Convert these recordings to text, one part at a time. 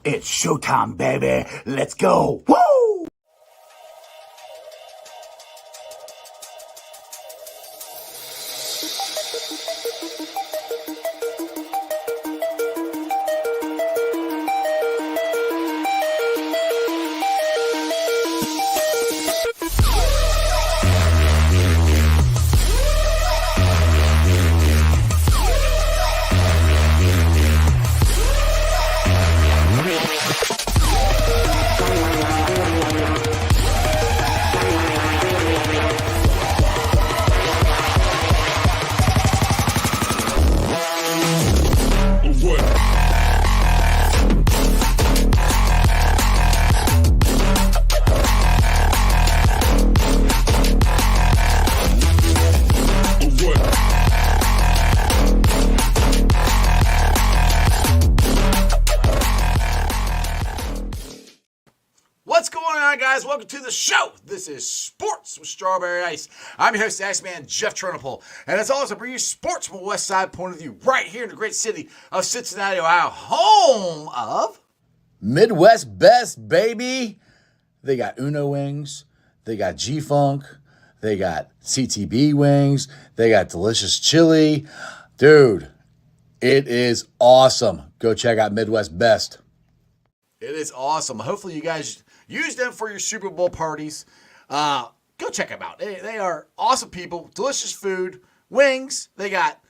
It's showtime, baby. Let's go. Woo! What's going on, guys? Welcome to the show. This is Sports with Strawberry Ice. I'm your host, Iceman Jeff Turnipole, and as always, I bring you sports from a West Side point of view, right here in the great city of Cincinnati, Ohio, home of Midwest Best, baby. They got Uno wings. They got G-Funk. They got CTB wings. They got delicious chili. Dude, it is awesome. Go check out Midwest Best. It is awesome. Hopefully, you guys use them for your Super Bowl parties. Go check them out. They are awesome people. Delicious food. Wings. They got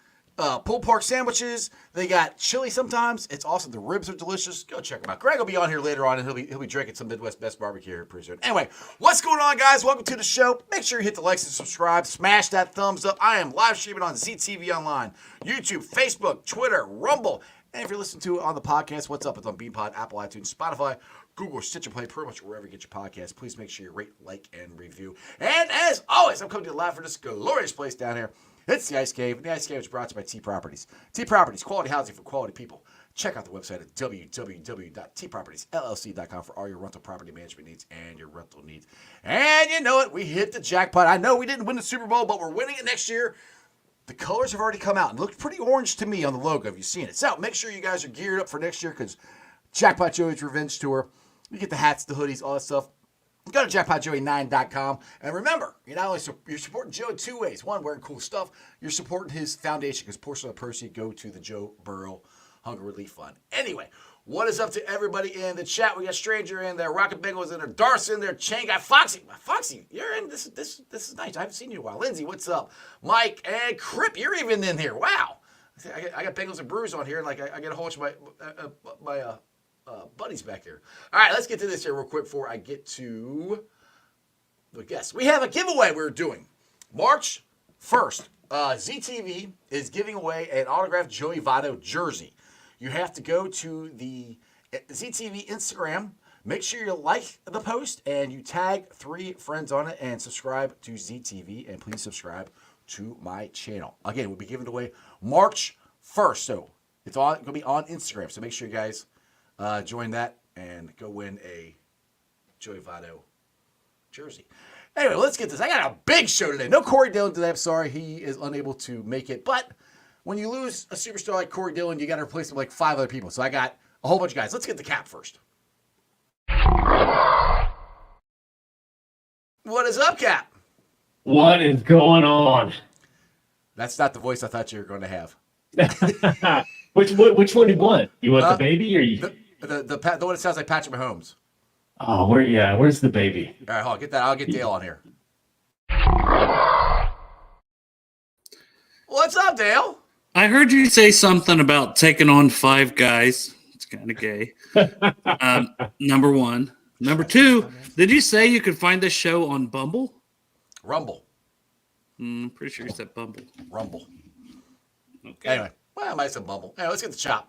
pulled pork sandwiches. They got chili sometimes. It's awesome. The ribs are delicious. Go check them out. Greg will be on here later on, and he'll be drinking some Midwest Best barbecue here pretty soon. Anyway, what's going on, guys? Welcome to the show. Make sure you hit the likes and subscribe. Smash that thumbs up. I am live streaming on ZTV Online, YouTube, Facebook, Twitter, Rumble. And if you're listening to it on the podcast, what's up? It's on BeanPod, Apple, iTunes, Spotify, Google, Stitcher Play, pretty much wherever you get your podcast. Please make sure you rate, like, and review. And as always, I'm coming to you live from this glorious place down here. It's the Ice Cave. And the Ice Cave is brought to you by T Properties. T Properties, quality housing for quality people. Check out the website at www.tpropertiesllc.com for all your rental property management needs and your rental needs. And you know it, we hit the jackpot. I know we didn't win the Super Bowl, but we're winning it next year. The colors have already come out and looked pretty orange to me on the logo. Have you seen it? So make sure you guys are geared up for next year because Jackpot Joey's Revenge Tour. You get the hats, the hoodies, all that stuff. Go to jackpotjoey9.com. And remember, you're supporting Joe in two ways. One, wearing cool stuff. You're supporting his foundation because portion of the proceeds go to the Joe Burrow Hunger Relief Fund. Anyway, what is up to everybody in the chat? We got Stranger in there, Rocket Bengals in there, Darce in there, Chang guy, Foxy. Foxy, you're in. This is nice. I haven't seen you in a while. Lindsay, what's up? Mike and Crip, you're even in here. Wow. I got Bengals and Brews on here, and I get a whole bunch of my buddies back there. All right, let's get to this here real quick before I get to the guests. We have a giveaway we're doing. March 1st, ZTV is giving away an autographed Joey Votto jersey. You have to go to the ZTV Instagram. Make sure you like the post and you tag 3 friends on it and subscribe to ZTV. And please subscribe to my channel. Again, we'll be giving it away March 1st. So it's going to be on Instagram. So make sure you guys join that and go win a Joey Votto jersey. Anyway, let's get this. I got a big show today. No Corey Dillon today. I'm sorry. He is unable to make it. But when you lose a superstar like Corey Dillon, you got to replace him with like 5 other people. So I got a whole bunch of guys. Let's get the Cap first. What is up, Cap? What is going on? That's not the voice I thought you were going to have. Which one do you want? You want the baby or you? The one that sounds like Patrick Mahomes. Oh, where's the baby? All right, hold on. Get that. I'll get Dale on here. What's up, Dale? I heard you say something about taking on 5 guys. It's kind of gay. Number 1. Number 2, did you say you could find this show on Bumble? Rumble. Pretty sure you said Bumble. Rumble. Okay. Anyway, well, I might say Bumble. Anyway, let's get the chop.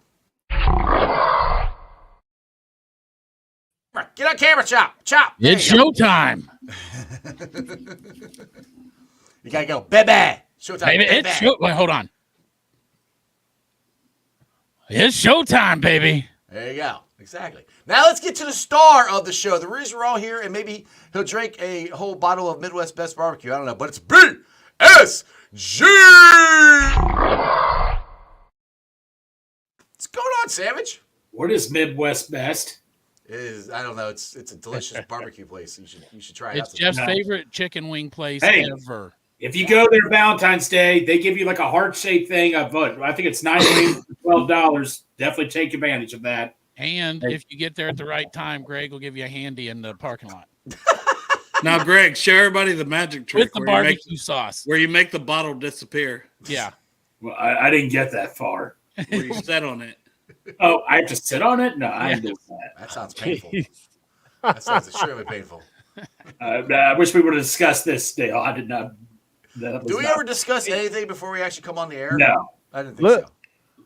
Get on camera, Chop. Chop. It's showtime. You gotta go, baby. Showtime. Baby, it's show. Wait, hold on. It's showtime, baby. There you go. Exactly. Now let's get to the star of the show. The reason we're all here, and maybe he'll drink a whole bottle of Midwest Best Barbecue. I don't know, but it's BSG. What's going on, Savage? What is Midwest Best? It is, I don't know. It's a delicious barbecue place. You should try it It's out. Jeff's No. favorite chicken wing place Hey. ever. If you go there Valentine's Day, they give you like a heart-shaped thing of I think it's 9 wings for $12. Definitely take advantage of that. And if you get there at the right time, Greg will give you a handy in the parking lot Now, Greg, show everybody the magic trick with the where you make- barbecue sauce. where you make the bottle disappear. Yeah. Well, I didn't get that far. Where you sit on it. Oh, I have to sit on it? No, I didn't do that. That sounds painful. That sounds extremely painful. I wish we would have discussed this, Dale. I did not. Do we ever discuss anything before we actually come on the air? No. I didn't think Look, so.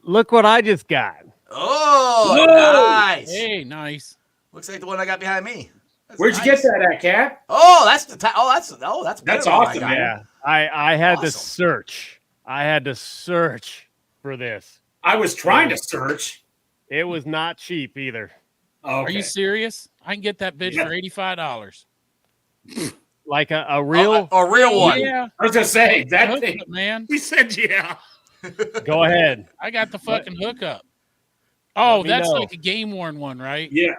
look what I just got. Oh, Whoa! nice. Hey, nice. Looks like the one I got behind me. That's Where'd you nice. get that at, Cat? Oh, that's the time. That's better That's than what I awesome, got. man. Yeah, I had to Awesome. search. I had to search for this. I was trying to search. It was not cheap either. Oh, Are you serious? I can get that bitch Yeah. for $85. Like a real. A real one. Yeah. I was gonna say that Hookup, thing. man. We said yeah. Go ahead. I got the fucking hookup. Oh, me that's know. like a game worn one, right? Yeah.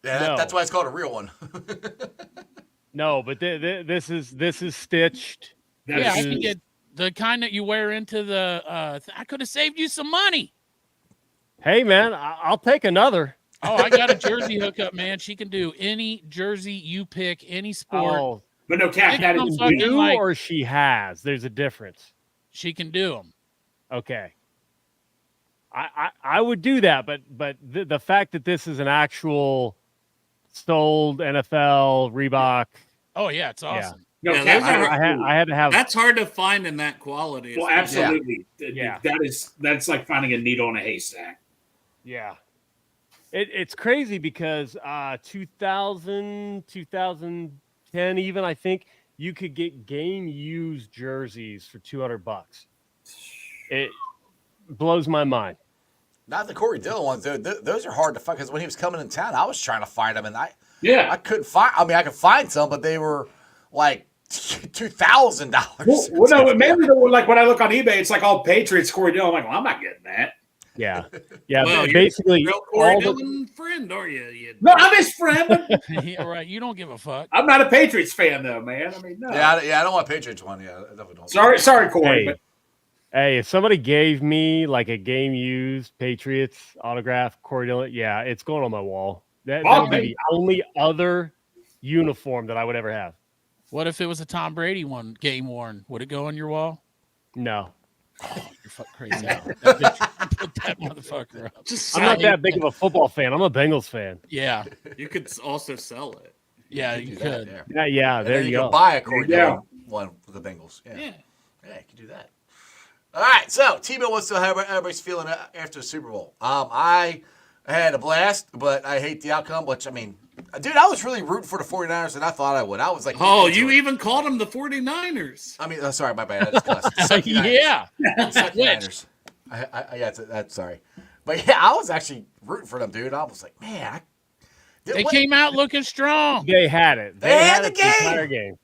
Yeah, No. that's why it's called a real one. No, but this is stitched. That Yeah, I is- can get the kind that you wear into the. I could have saved you some money. Hey man, I'll take another. Oh, I got a jersey hookup, man. She can do any jersey you pick, any sport. Oh, But no, Cat, It that comes is fucking you like- or she has. There's a difference. She can do them. Okay. I would do that, but the fact that this is an actual sold NFL Reebok, Oh yeah, it's awesome. no, Yeah, Cat. those are- I had to have. That's hard to find in that quality. Well, especially. absolutely. Yeah. That's like finding a needle in a haystack. Yeah. It's crazy because 2000, 2010 even, I think, you could get game used jerseys for $200. It blows my mind. Not the Corey Dillon ones, dude. Those are hard to find because when he was coming in town, I was trying to find them, and I Yeah. couldn't find. I mean, I could find some, but they were like $2,000. Well, no, but maybe like when I look on eBay, it's like all Patriots, Corey Dillon. I'm like, well, I'm not getting that. Yeah. Yeah. Well, you're basically, Real Corey all the, Dillon friend, are you? No, I'm his friend. Yeah, right. You don't give a fuck. I'm not a Patriots fan, though, man. I mean, no. Yeah, I don't want a Patriots one. Yeah, I definitely don't. Sorry, Corey. Hey. But hey, if somebody gave me like a game used Patriots autograph Corey Dillon, yeah, it's going on my wall. That would be the only other uniform that I would ever have. What if it was a Tom Brady one, game worn? Would it go on your wall? No. You're fuck crazy. That bitch, put that motherfucker up. Just I'm not that big of a football fan. I'm a Bengals fan. Yeah, You could also sell it. yeah, You you do that, could. yeah. Yeah, And there then you you go. can buy a Corey Yeah. Dillon one for the Bengals. Yeah, Yeah. you can do that. All right, so T-Bill wants to know how everybody's feeling after the Super Bowl. I had a blast, but I hate the outcome. Which I mean, dude, I was really rooting for the 49ers, and I thought I would. I was like, Oh, into you it. even called them the 49ers. I mean, sorry, my bad. I just cussed. Suck you Niners. Yeah, Suck you Niners. Yeah, that's sorry. But yeah, I was actually rooting for them, dude. I was like, man, they came out looking strong. They had it. They had the it game. entire game.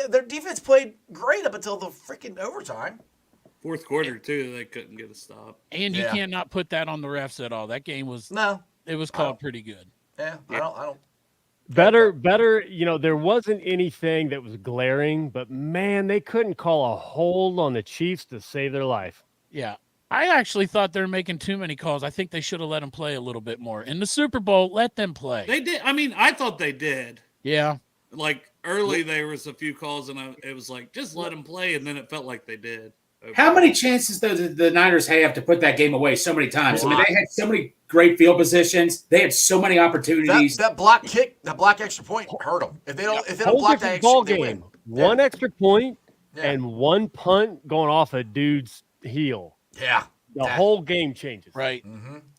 Their defense played great up until the freaking overtime. Fourth quarter too, they couldn't get a stop. And you Yeah. cannot put that on the refs at all. That game was No, it was called pretty good. yeah, I don't. Better, there wasn't anything that was glaring, but man, they couldn't call a hold on the Chiefs to save their life. Yeah. I actually thought they were making too many calls. I think they should have let them play a little bit more. In the Super Bowl, let them play. They did. I mean, I thought they did. Yeah. Like early, there was a few calls, and it was like just let them play, and then it felt like they did. how many chances does the Niners have to put that game away so many times? I mean, they had so many great field positions. They had so many opportunities. That block kick, that block extra point hurt them. If they don't Whole block that different extra, ball they game. win. One extra point Yeah. and one punt going off a dude's heel. Yeah, The That- whole game changes. Right.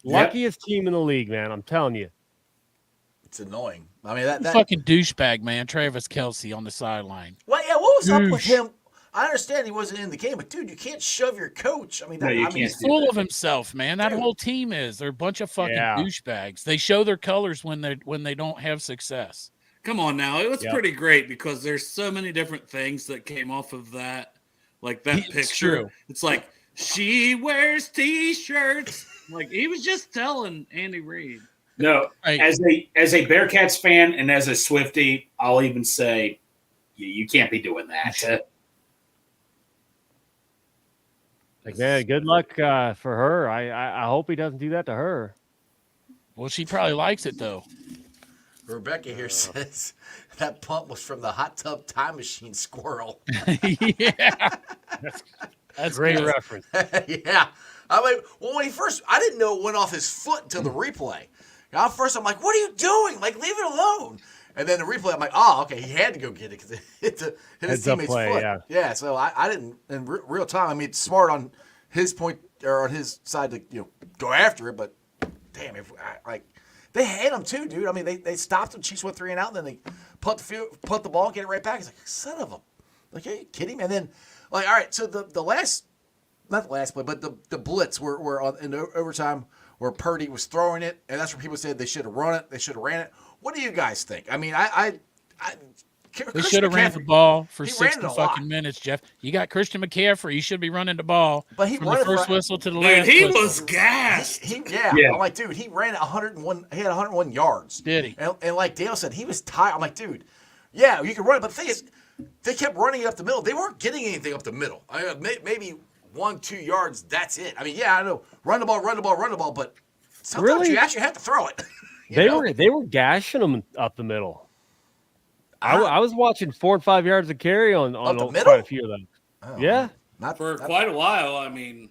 Luckiest team in the league, man. I'm telling you. it's annoying. I mean, that Fucking douchebag, man. Travis Kelce on the sideline. Well, yeah, what was up with Douche. him? I understand he wasn't in the game, but dude, you can't shove your coach. I mean, No, you I mean, can't. Full of himself, man. That whole team is. They're a bunch of fucking Yeah. douchebags. They show their colors when they don't have success. Come on now, it was Yep. pretty great because there's so many different things that came off of that, like that It's picture. true. It's like she wears t-shirts Like he was just telling Andy Reid. No, Right. as a Bearcats fan and as a Swiftie, I'll even say you can't be doing that. Like, man, good luck for her. I hope he doesn't do that to her. Well, she probably likes it though. Rebecca here says that punt was from the hot tub time machine squirrel. Yeah. That's Great good. reference. Yeah. I mean, well, when I didn't know it went off his foot until the replay. Now, first, I'm like, what are you doing? Like, leave it alone. And then the replay, I'm like, oh, okay, he had to go get it because it hit his Heads up teammate's play, foot. yeah. So I didn't, in real time, I mean, it's smart on his point or on his side to go after it, but damn, they had him too, dude. I mean, they stopped him. Chiefs went 3 and out, and then they punt the ball, get it right back. He's like, son of a, like, are you kidding me? And then, like, all right, so the last, not the last play, but the blitz were on in overtime where Purdy was throwing it, and that's where people said they should have run it, they should have ran it. What do you guys think? I mean, They should have ran the ball for he ran 60 it a lot. fucking minutes, Jeff. You got Christian McCaffrey. You should be running the ball But he from run the it for- first whistle to the Dude, last he whistle. was gassed. Yeah. I'm like, dude, he ran 101. He had 101 yards. Did he? And like Dale said, he was tired. I'm like, dude, yeah, you can run it. But the thing is, they kept running it up the middle. They weren't getting anything up the middle. I mean, maybe 1-2 yards. That's it. I mean, yeah, I know, run the ball. But sometimes Really? you actually have to throw it. They were gashing them up the middle. I was watching 4 and 5 yards of carry on the middle? quite a few of them. Oh, Yeah. not For quite a while. I mean,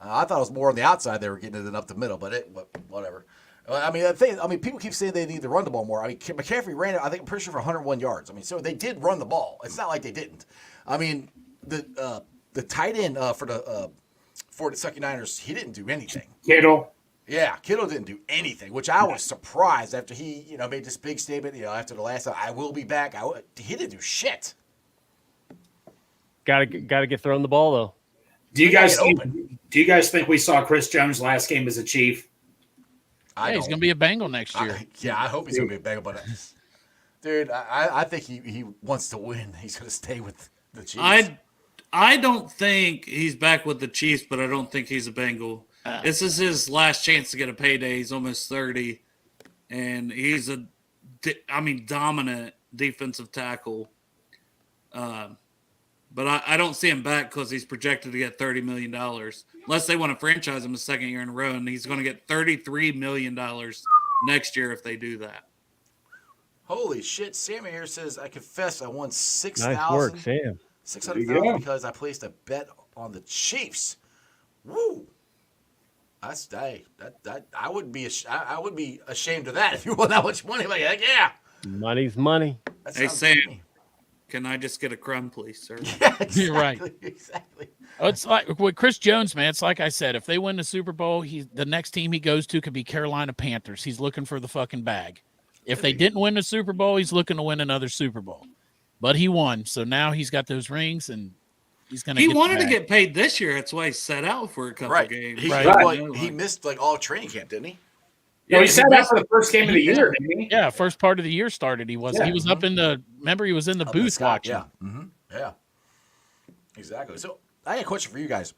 I thought it was more on the outside they were getting it than up the middle, but whatever. I mean, people keep saying they need to run the ball more. I mean, McCaffrey ran it, I think, I'm pretty sure for 101 yards. I mean, so they did run the ball. It's not like they didn't. I mean, the tight end for the 49ers, he didn't do anything. Kittle. Yeah, Kittle didn't do anything, which I was surprised after he, made this big statement, after the last time, I will be back. He didn't do shit. Gotta get thrown the ball though. Do you gotta guys get think we saw Chris Jones last game as a Chief? Hey, he's going to be a Bengal next year. I hope he's going to be a Bengal, but dude, I think he wants to win. He's going to stay with the Chiefs. I don't think he's back with the Chiefs, but I don't think he's a Bengal. This is his last chance to get a payday. He's almost 30, and he's dominant defensive tackle. But I don't see him back because he's projected to get $30 million. Unless they want to franchise him a second year in a row, and he's going to get $33 million next year if they do that. Holy shit. Sammy here says, I confess I won Nice work, Sam. $600,000 because I placed a bet on the Chiefs. Woo. I would be ashamed of that if you won that much money. Like, heck yeah. Money's money. Hey, Sam, can I just get a crumb, please, sir? Yeah, exactly, You're right. Exactly. It's like with Chris Jones, man. It's like I said, if they win the Super Bowl, the next team he goes to could be Carolina Panthers. He's looking for the fucking bag. If they didn't win the Super Bowl, he's looking to win another Super Bowl. But he won, so now he's got those rings, and he's going to. He wanted to get paid this year. That's why he set out for a couple games. He missed all training camp, didn't he? Yeah, he sat out for the first game of the year, didn't he? Yeah, first part of the year started. He was up in the. Remember, he was in the booth watching. Yeah. Mm-hmm. Yeah. Exactly. So I got a question for you guys.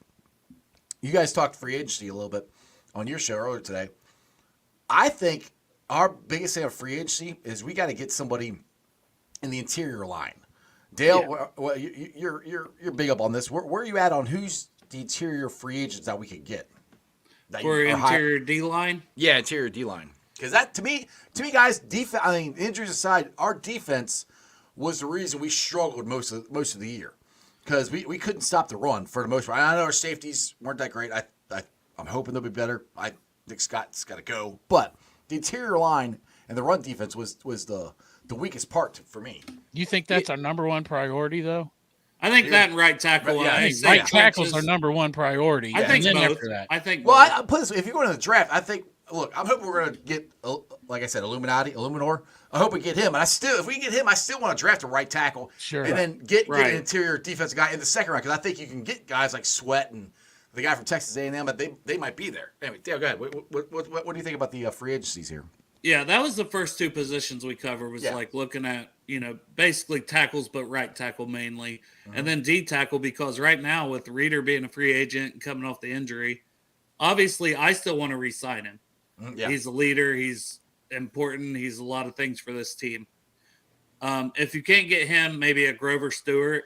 You guys talked free agency a little bit on your show earlier today. I think our biggest thing of free agency is we got to get somebody in the interior line. Dale, well, you're big up on this. Where are you at on who's the interior free agents that we could get? For interior D line? Yeah, interior D line. Because that to me, guys, defense. I mean, injuries aside, our defense was the reason we struggled most of the year. Because we couldn't stop the run for the most part. I know our safeties weren't that great. I'm hoping they'll be better. I think Scott's got to go. But the interior line and the run defense was the weakest part for me. You think that's our number one priority, though? I think that and right tackle. Right tackle's our number one priority. I think both. After that. I think. Well, I put this way: if you're going to the draft, I think. Look, I'm hoping we're going to get, like I said, Illuminor. I hope we get him. And if we get him, I still want to draft a right tackle. Sure. And then get an interior defensive guy in the second round because I think you can get guys like Sweat and the guy from Texas A&M, but they might be there. Anyway, Dale, go ahead. What do you think about the free agencies here? Yeah, that was the first two positions we covered was like looking at, basically tackles, but right tackle mainly. And then D tackle, because right now with Reader being a free agent and coming off the injury, obviously I still want to re-sign him. Yeah. He's a leader. He's important. He's a lot of things for this team. If you can't get him, maybe a Grover Stewart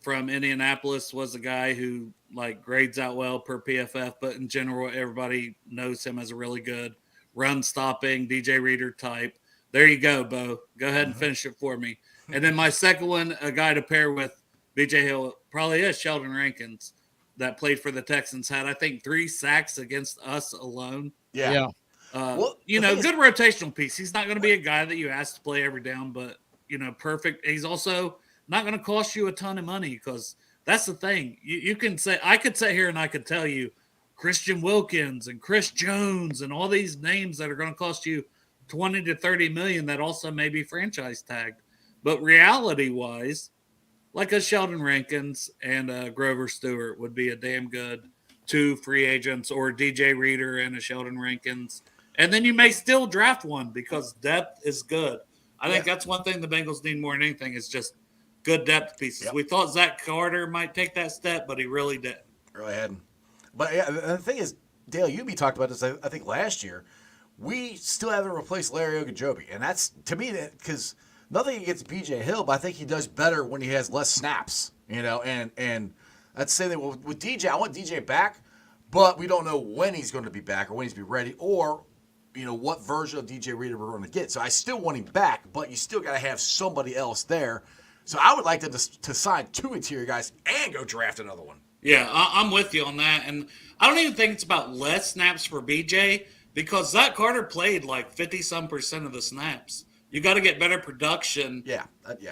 from Indianapolis was a guy who like grades out well per PFF, but in general, everybody knows him as a really good run stopping DJ Reader type. There you go, Bo. Go ahead and finish it for me. And then my second one, a guy to pair with BJ Hill, probably is Sheldon Rankins that played for the Texans. Had, I think, 3 sacks against us alone. Yeah. Well, good rotational piece. He's not going to be a guy that you ask to play every down, but, perfect. He's also not going to cost you a ton of money because that's the thing. You can say, I could sit here and I could tell you Christian Wilkins and Chris Jones and all these names that are going to cost you 20 to 30 million that also may be franchise tagged. But reality-wise, like a Sheldon Rankins and a Grover Stewart would be a damn good 2 free agents, or DJ Reader and a Sheldon Rankins. And then you may still draft one because depth is good. I think that's one thing the Bengals need more than anything is just good depth pieces. Yep. We thought Zach Carter might take that step, but he really didn't. Really hadn't. But yeah, the thing is, Dale, you talked about this, I think, last year. We still haven't replaced Larry Ogunjobi. And that's, to me, because nothing against BJ Hill, but I think he does better when he has less snaps, and I'd say that with DJ, I want DJ back, but we don't know when he's going to be back or when he's going to be ready or, what version of DJ Reader we're going to get. So I still want him back, but you still got to have somebody else there. So I would like them to sign 2 interior guys and go draft another one. Yeah, I'm with you on that. And I don't even think it's about less snaps for BJ because Zach Carter played like 50-some% of the snaps. You got to get better production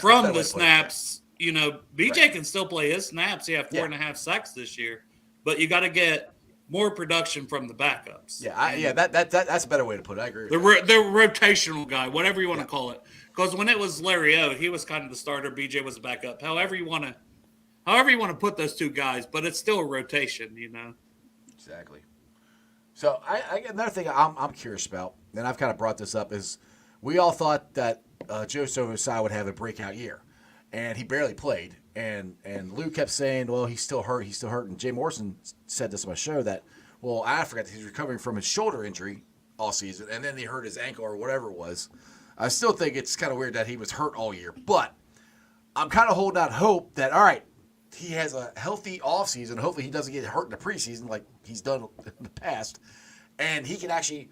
from the snaps. BJ can still play his snaps. He had 4.5 sacks this year, but you got to get more production from the backups. That's a better way to put it. I agree. The rotational guy, whatever you want to call it. Because when it was Larry O, he was kind of the starter. BJ was a backup. However you want to put those 2 guys, but it's still a rotation. Exactly. So I another thing I'm curious about, and I've kind of brought this up, is we all thought that Joseph Osai would have a breakout year, and he barely played. And Lou kept saying, well, he's still hurt. And Jay Morrison said this on my show that, well, I forgot that he's recovering from his shoulder injury all season, and then he hurt his ankle or whatever it was. I still think it's kind of weird that he was hurt all year. But I'm kind of holding out hope that, all right, he has a healthy offseason. Hopefully he doesn't get hurt in the preseason like he's done in the past. And he can actually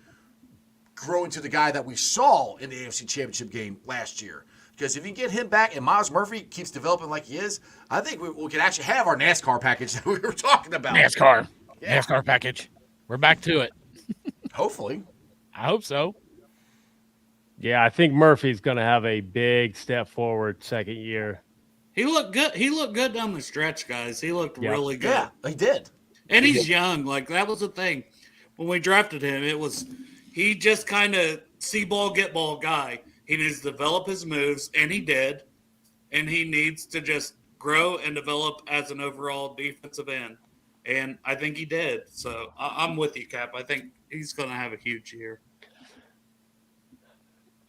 grow into the guy that we saw in the AFC Championship game last year. Because if you get him back and Miles Murphy keeps developing like he is, I think we can actually have our NASCAR package that we were talking about. NASCAR package. We're back to it. Hopefully. I hope so. Yeah, I think Murphy's going to have a big step forward second year. He looked good. He looked good down the stretch, guys. He looked really good. Yeah, he did. And he's young. Like, that was the thing. When we drafted him, he just kind of see ball, get ball guy. He needs to develop his moves, and he did. And he needs to just grow and develop as an overall defensive end. And I think he did. So I'm with you, Cap. I think he's going to have a huge year.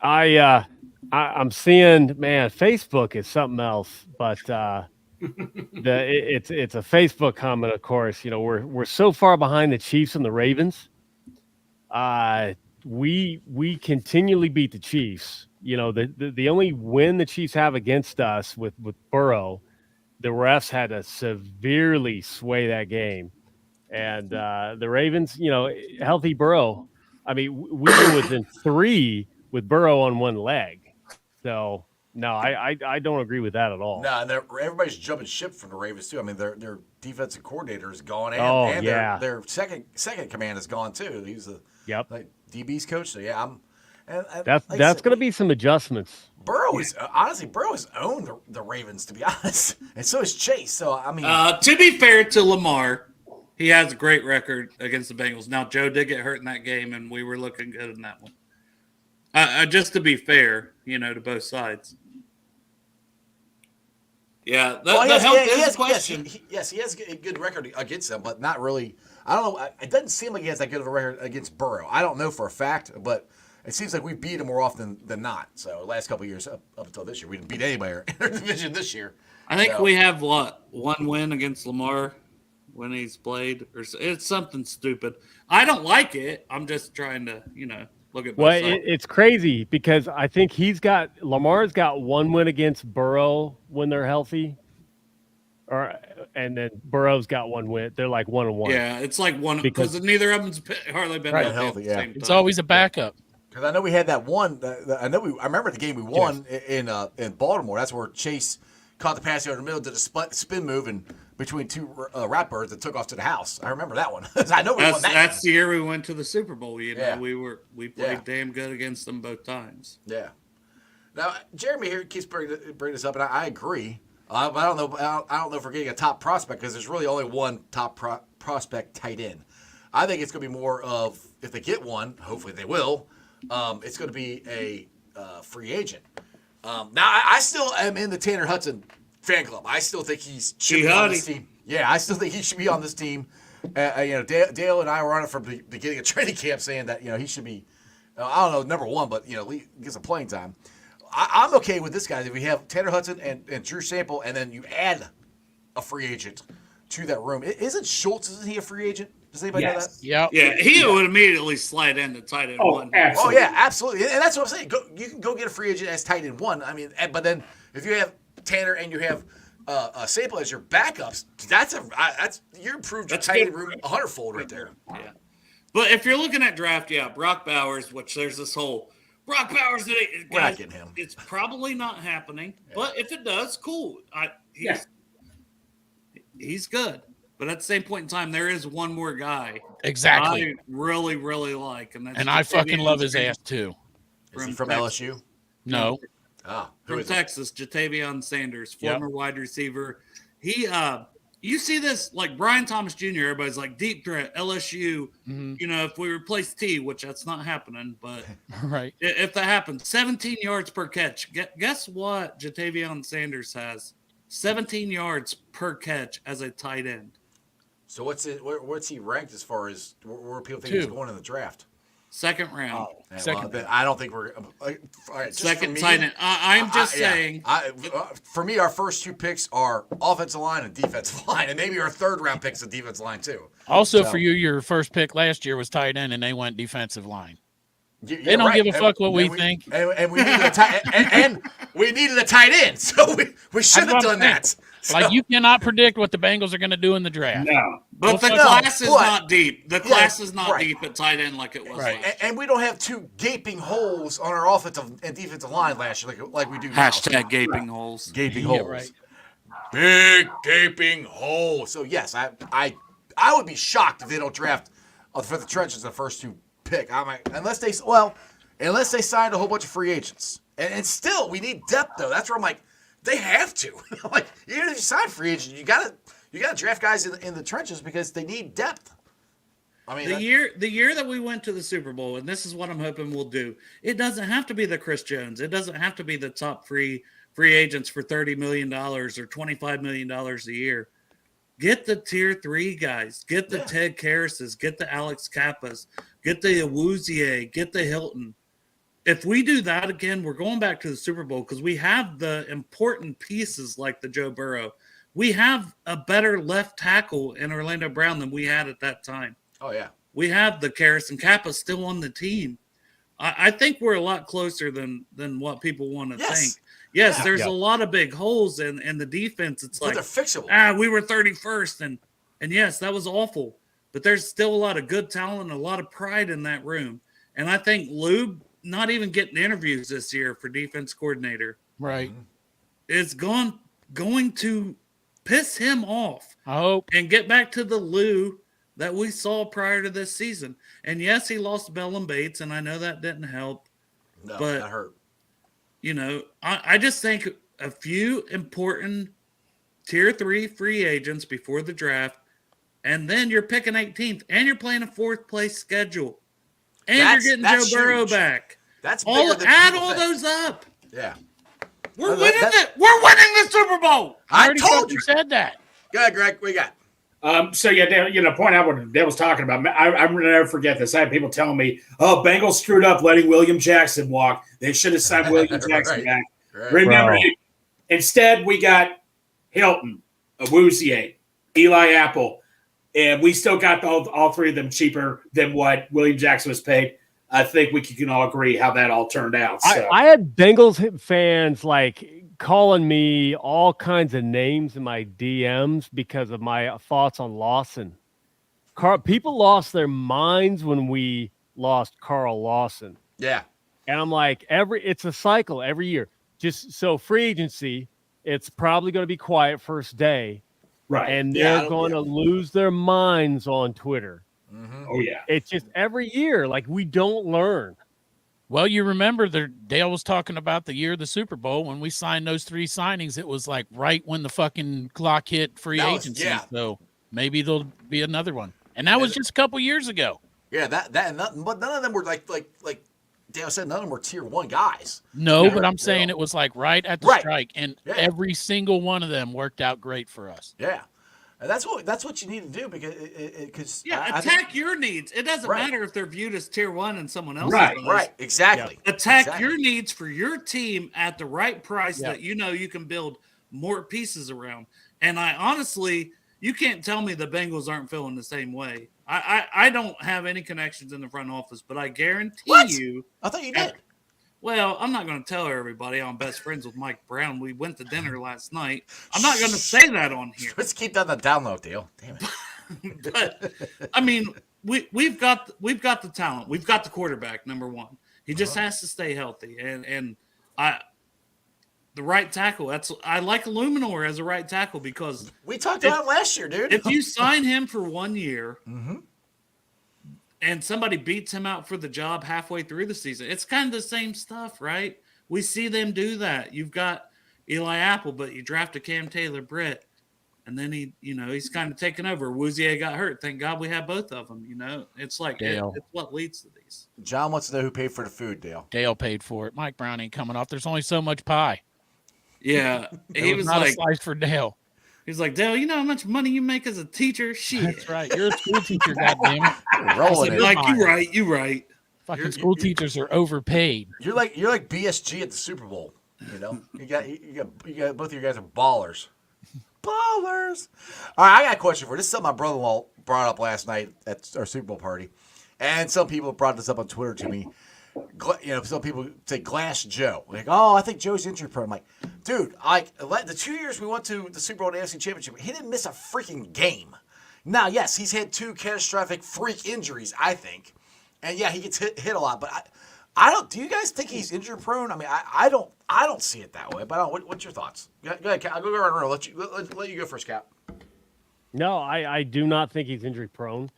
I'm seeing, man, Facebook is something else, but it's a Facebook comment, of course. We're so far behind the Chiefs and the Ravens. We continually beat the Chiefs. The only win the Chiefs have against us with Burrow, the refs had to severely sway that game. And the Ravens, healthy Burrow. I mean, we were within 3 with Burrow on one leg. So, no, I don't agree with that at all. No, and everybody's jumping ship from the Ravens, too. I mean, their defensive coordinator is gone, and their second command is gone, too. He's the DB's coach. So, yeah, that's going to be some adjustments. Burrow has owned the Ravens, to be honest. And so is Chase. So, I mean. To be fair to Lamar, he has a great record against the Bengals. Now, Joe did get hurt in that game, and we were looking good in that one. Just to be fair, to both sides. Yeah, the health is a question. Yes, he has a good record against them, but not really. I don't know. It doesn't seem like he has that good of a record against Burrow. I don't know for a fact, but it seems like we beat him more often than not. So last couple of years up until this year, we didn't beat anybody in our division this year. I think we have, one win against Lamar when he's played, or it's something stupid. I don't like it. I'm just trying to, look at. Well, it's crazy because I think Lamar's got one win against Burrow when they're healthy, and then Burrow's got one win. They're like 1-1. Yeah, it's like one because neither of them's hardly been healthy. Yeah, it's always a backup. Because I know we had that one. I remember the game we won in Baltimore. That's where Chase caught the pass over the middle, did a spin move and between two Ratbirds and took off to the house. I remember that one. I know we won that. That's the year we went to the Super Bowl. We played damn good against them both times. Yeah. Now Jeremy here keeps bringing this up, and I agree. I don't know. I don't know if we're getting a top prospect because there's really only one top prospect tight end. I think it's going to be more of if they get one. Hopefully they will. It's going to be a free agent. Now I still am in the Tanner Hudson fan club. I still think he should be on this team. Yeah, I still think he should be on this team. Dale and I were on it from the beginning of training camp saying that he should be. I don't know number one, but get some playing time. I'm okay with this guy. If we have Tanner Hudson and Drew Sample, and then you add a free agent to that room. Isn't he a free agent? Does anybody know that? Yeah. Yeah, he would immediately slide in the tight end one. Absolutely. Oh, yeah, absolutely. And that's what I'm saying. You can go get a free agent as tight end one. I mean, but then if you have Tanner and you have Sample as your backups, you improved your tight end room 100-fold right there. Yeah. But if you're looking at draft, Brock Bowers, which there's this whole Brock Bowers, we're not getting him. It's probably not happening. Yeah. But if it does, cool. He's good. But at the same point in time, there is one more guy. Exactly. I really, really like. And I fucking love his ass, too. Is he from LSU? No. Oh, from Texas, Jatavion Sanders, former wide receiver. He, you see this, like Brian Thomas Jr., everybody's like, deep threat, LSU. Mm-hmm. If we replace T, which that's not happening, but right. If that happens, 17 yards per catch. Guess what Jatavion Sanders has? 17 yards per catch as a tight end. So what's he ranked as far as where people think he's going in the draft? Second round. I don't think we're all right, second tight end. I'm just saying. For me, our first two picks are offensive line and defensive line, and maybe our third round picks a defensive line too. Also, for you, your first pick last year was tight end, and they went defensive line. They don't give a fuck what we think. And we needed a tight and we needed a tight end, so we should have done that. So. Like, you cannot predict what the Bengals are going to do in the draft. No. But the class is not deep. The class is not deep at tight end like it was last year. And we don't have two gaping holes on our offensive and defensive line last year like we do now. Hashtag gaping holes. Gaping holes. Right. Big gaping holes. So, yes, I would be shocked if they don't draft for the trenches the first two pick. Unless they signed a whole bunch of free agents. And still, we need depth, though. That's where I'm like, they have to. Like, even if you sign free agents, you gotta draft guys in the trenches because they need depth. I mean, the year that we went to the Super Bowl, and this is what I'm hoping we'll do. It doesn't have to be the Chris Jones. It doesn't have to be the top free agents for $30 million or $25 million a year. Get the tier 3 guys. Get the Ted Karrases. Get the Alex Kappas. Get the Owuzie. Get the Hilton. If we do that again, we're going back to the Super Bowl because we have the important pieces like the Joe Burrow. We have a better left tackle in Orlando Brown than we had at that time. Oh, yeah. We have the Karras and Kappa still on the team. I think we're a lot closer than what people want to think. Yes, there's a lot of big holes in the defense. It's but like, they're fixable. We were 31st, and yes, that was awful. But there's still a lot of good talent, a lot of pride in that room. And I think Lube not even getting interviews this year for defense coordinator, right, is going to piss him off. I hope. And get back to the Lou that we saw prior to this season. And yes, he lost Bell and Bates, and I know that didn't help. No, but that hurt. I just think a few important tier 3 free agents before the draft, and then you're picking 18th, and you're playing a 4th place schedule. And you're getting Joe Burrow back. That's add all those up. Yeah. We're winning it. We're winning the Super Bowl. I told you. Said that. Go ahead, Greg. What you got? So, point out what Dale was talking about. I'm going to never forget this. I had people telling me, Bengals screwed up letting William Jackson walk. They should have signed William Jackson back. Right. Remember, instead we got Hilton, Owuzie, Eli Apple. and we still got all three of them cheaper than what William Jackson was paid. I think we can all agree how that all turned out. So. I had Bengals fans like calling me all kinds of names in my DMs because of my thoughts on Lawson. People lost their minds when we lost Carl Lawson. Yeah. And I'm like, it's a cycle every year. Just so free agency, it's probably going to be quiet first day. Right. And they're going to lose their minds on Twitter. Mm-hmm. Oh, yeah. It's just every year, like we don't learn. Well, you remember Dale was talking about the year of the Super Bowl when we signed those 3 signings. It was like right when the fucking clock hit free agency. So maybe there'll be another one. And that was just a couple years ago. Yeah, but none of them were like Dale said, none of them were tier 1 guys. No, but I'm saying it was like right at the strike, and every single one of them worked out great for us. Yeah. And that's what you need to do because attack your needs. It doesn't matter if they're viewed as tier 1 and someone else. Right, exactly. Yeah. Attack your needs for your team at the right price that you know you can build more pieces around. And I honestly, you can't tell me the Bengals aren't feeling the same way. I don't have any connections in the front office, but I guarantee you. I thought you did. Well, I'm not going to tell everybody I'm best friends with Mike Brown. We went to dinner last night. I'm not going to say that on here. Let's keep that on the download, Dale. Damn it. But I mean, we've got the talent. We've got the quarterback, number one. He just has to stay healthy. And the right tackle. I like Illuminor as a right tackle because we talked about him last year, dude. If you sign him for 1 year and somebody beats him out for the job halfway through the season, it's kind of the same stuff, right? We see them do that. You've got Eli Apple, but you drafted Cam Taylor-Britt, and then he's kind of taken over. Woozier got hurt. Thank God we have both of them. It's like it's what leads to these. John wants to know who paid for the food, Dale. Dale paid for it. Mike Brown ain't coming off. There's only so much pie. Yeah, he was not like, a slice for Dale. He's like, Dale, you know how much money you make as a teacher? Shit. That's right. You're a school teacher, goddammit. You're right. Fucking school teachers are overpaid. You're like BSG at the Super Bowl. You got both of you guys are ballers. Ballers. All right, I got a question for you. This is something my brother-in-law brought up last night at our Super Bowl party, and some people brought this up on Twitter to me. Some people say Glass Joe. Like, I think Joe's injury prone. I'm like, dude, the 2 years we went to the Super Bowl and AFC Championship, he didn't miss a freaking game. Now, yes, he's had 2 catastrophic freak injuries, I think. And yeah, he gets hit a lot, but I don't. Do you guys think he's injury prone? I mean, I don't see it that way. But what's your thoughts? Go ahead, Cap. I'll go around the room. Let you go first, Cap. No, I do not think he's injury prone.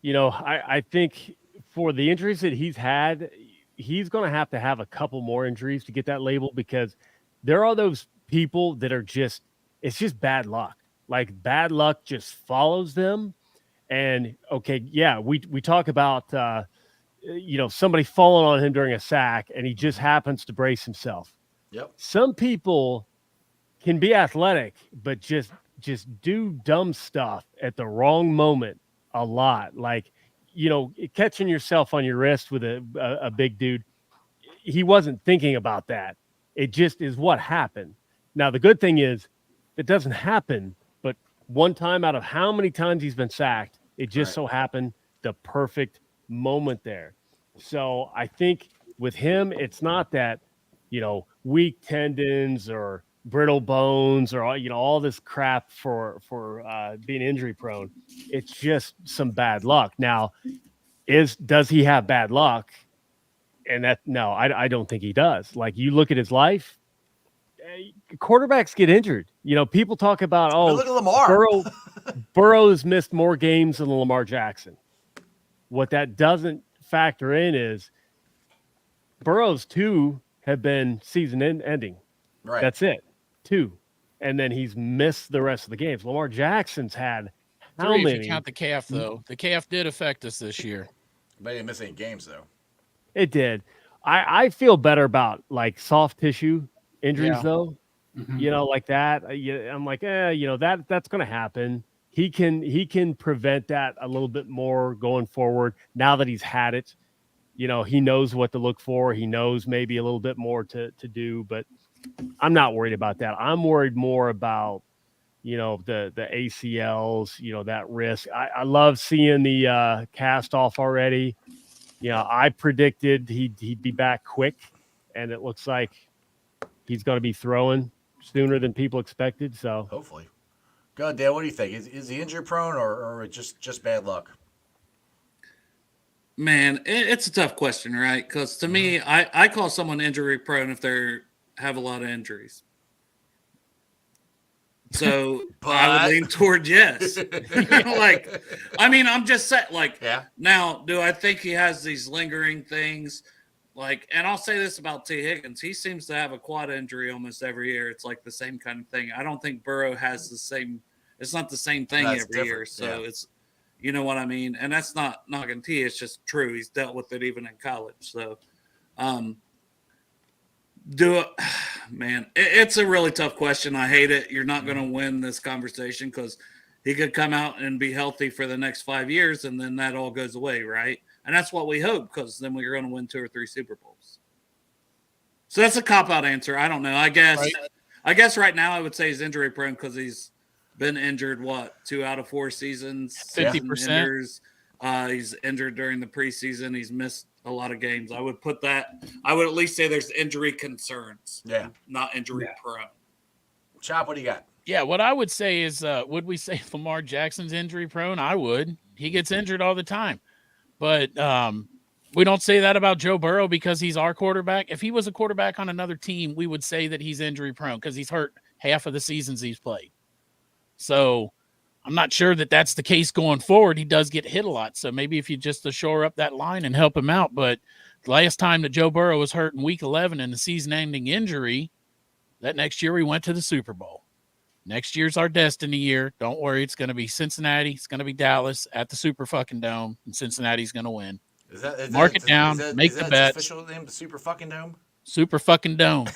I think for the injuries that he's had, he's going to have a couple more injuries to get that label, because there are those people that are it's just bad luck. Like, bad luck just follows them. And we talk about somebody falling on him during a sack and he just happens to brace himself. Yep. Some people can be athletic, but just do dumb stuff at the wrong moment a lot. Like, catching yourself on your wrist with a big dude. He wasn't thinking about that. It just is what happened. Now, the good thing is it doesn't happen, but one time out of how many times he's been sacked, it just so happened the perfect moment there. So I think with him, it's not that, weak tendons or brittle bones or, all this crap for being injury prone. It's just some bad luck. Now, does he have bad luck? And I don't think he does. Like, you look at his life, quarterbacks get injured. People talk about, look at Lamar. Burrow's missed more games than Lamar Jackson. What that doesn't factor in is Burrow's 2 have been season ending. Right. That's it. 2. And then he's missed the rest of the games. Lamar Jackson's had how 3 many? if you count the calf, though. The calf did affect us this year. But he didn't miss any games, though. It did. I feel better about, like, soft tissue injuries, though. Mm-hmm. Like that. I'm like, that's going to happen. He can prevent that a little bit more going forward now that he's had it. He knows what to look for. He knows maybe a little bit more to do, but I'm not worried about that. I'm worried more about the ACLs, that risk. I love seeing the cast off already. I predicted he'd be back quick, and it looks like he's going to be throwing sooner than people expected. So Hopefully. Go ahead, Dan. What do you think? Is he injury prone or just bad luck? Man, it's a tough question, right? Because to me, I call someone injury prone if they have a lot of injuries. So I would lean toward yes. I'm just saying, now, do I think he has these lingering things? And I'll say this about T. Higgins. He seems to have a quad injury almost every year. It's like the same kind of thing. I don't think Burrow has the same – it's not the same thing every year. So it's – you know what I mean? And that's not knocking T. It's just true. He's dealt with it even in college. So man, it's a really tough question. I hate it. You're not going to win this conversation because he could come out and be healthy for the next 5 years, and then that all goes away, right? And that's what we hope, because then we're going to win 2 or 3 Super Bowls. So that's a cop-out answer. I don't know. I guess right now I would say he's injury prone because he's been injured, 2 out of 4 seasons? 50%. He's injured during the preseason. He's missed a lot of games. I would at least say there's injury concerns. Yeah. Not injury prone. Chop, what do you got? Yeah, what I would say is, would we say Lamar Jackson's injury prone? I would. He gets injured all the time. But we don't say that about Joe Burrow because he's our quarterback. If he was a quarterback on another team, we would say that he's injury prone because he's hurt half of the seasons he's played. So I'm not sure that that's the case going forward. He does get hit a lot. So maybe if you just shore up that line and help him out. But the last time that Joe Burrow was hurt in week 11 in the season-ending injury, that next year we went to the Super Bowl. Next year's our destiny year. Don't worry. It's going to be Cincinnati. It's going to be Dallas at the Super fucking Dome, and Cincinnati's going to win. Mark it down. Make the bet. Official name, the Super fucking Dome? Super fucking Dome.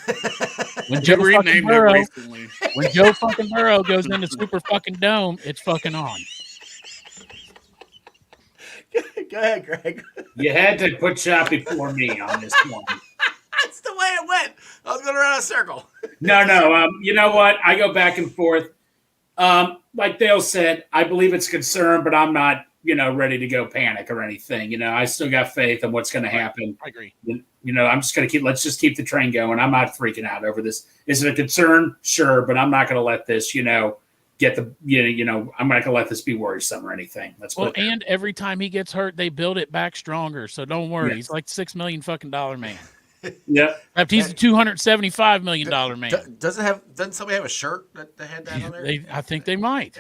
When Joe fucking Burrow goes into Super fucking Dome, it's fucking on. Go ahead, Greg. You had to put Chop before me on this one. That's the way it went. I was going around a circle. No. You know what? I go back and forth. Like Dale said, I believe it's a concern, but I'm not, ready to go panic or anything. I still got faith in what's going to happen. I agree. I'm just going to let's just keep the train going. I'm not freaking out over this. Is it a concern? Sure. But I'm not going to let this, I'm not going to let this be worrisome or anything. And every time he gets hurt, they build it back stronger. So don't worry. Yeah. He's like $6 million fucking man. Yeah. He's a $275 million man. Doesn't somebody have a shirt that had that on there? I think they might.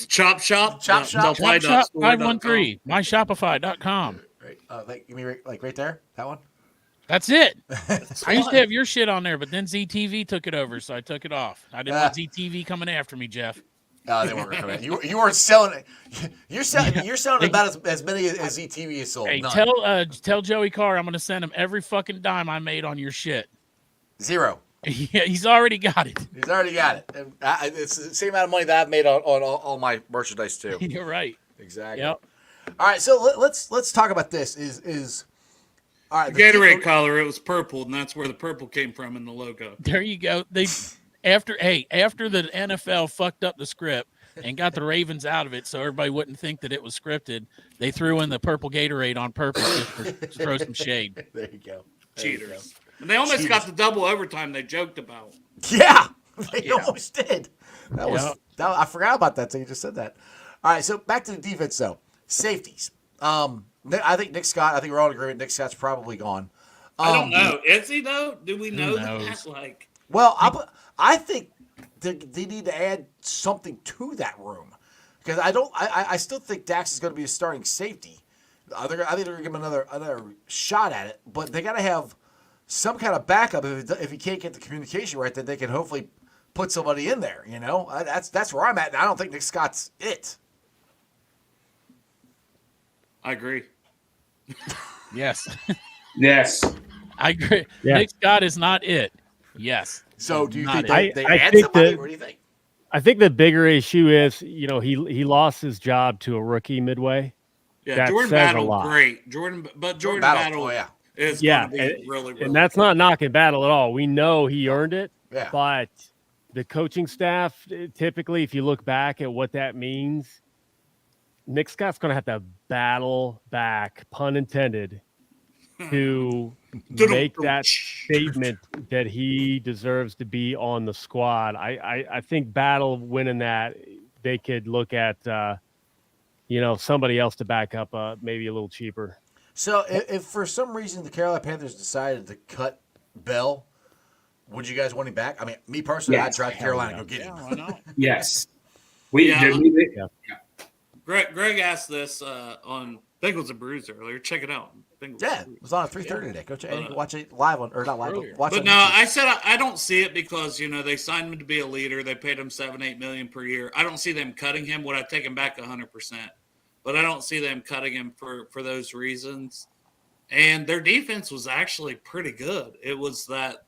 Chop Shop. 513. MyShopify.com. Right. You mean right there? That one? That's it. I used to have your shit on there, but then ZTV took it over, so I took it off. I didn't want ZTV coming after me, Jeff. No, they weren't coming. You weren't selling it. You're selling about as many as ZTV has sold. Hey, tell Joey Carr I'm going to send him every fucking dime I made on your shit. 0. Yeah, he's already got it. He's already got it. And it's the same amount of money that I've made on all my merchandise too. You're right. Exactly. Yep. All right, so let's talk about this. Is all right. The Gatorade collar, it was purple, and that's where the purple came from in the logo. There you go. After the NFL fucked up the script and got the Ravens out of it so everybody wouldn't think that it was scripted, they threw in the purple Gatorade on purpose just to throw some shade. There you go. Cheaters. And they almost got the double overtime they joked about. Yeah, they almost did. I forgot about that until you just said that. All right, so back to the defense, though. Safeties. I think Nick Scott, I think we're all in agreement Nick Scott's probably gone. I don't know. Is he, though? Do we know that? Well, I think they need to add something to that room because I still think Dax is going to be a starting safety. I think they're going to give him another shot at it, but they got to have some kind of backup. If he can't get the communication right, then they can hopefully put somebody in there. That's where I'm at. And I don't think Nick Scott's it. I agree. Yes. Yes. I agree. Yeah. Nick Scott is not it. Yes. So do you think they I add think somebody? What do you think? I think the bigger issue is, he lost his job to a rookie midway. Yeah, that Jordan Battle, great. Jordan Battle is going to be really, really and that's not knocking Battle at all. We know he earned it, but the coaching staff, typically, if you look back at what that means, Nick Scott's going to have to battle back, pun intended, to make that statement that he deserves to be on the squad. I think battle winning that, they could look at, somebody else to back up, maybe a little cheaper. So if for some reason the Carolina Panthers decided to cut Bell, would you guys want him back? I mean, me personally, Yes. I'd drive to Carolina and go get him. Why not? Yes. Greg asked this on Bengals and Brews earlier. Check it out. Bengals Yeah, it was on at 3:30 today. Go check. And you can watch it live on, or not live, but watch it. But on no, YouTube. I said I don't see it because they signed him to be a leader. They paid him $7-8 million per year. I don't see them cutting him. Would I take him back 100%? But I don't see them cutting him for those reasons. And their defense was actually pretty good. It was that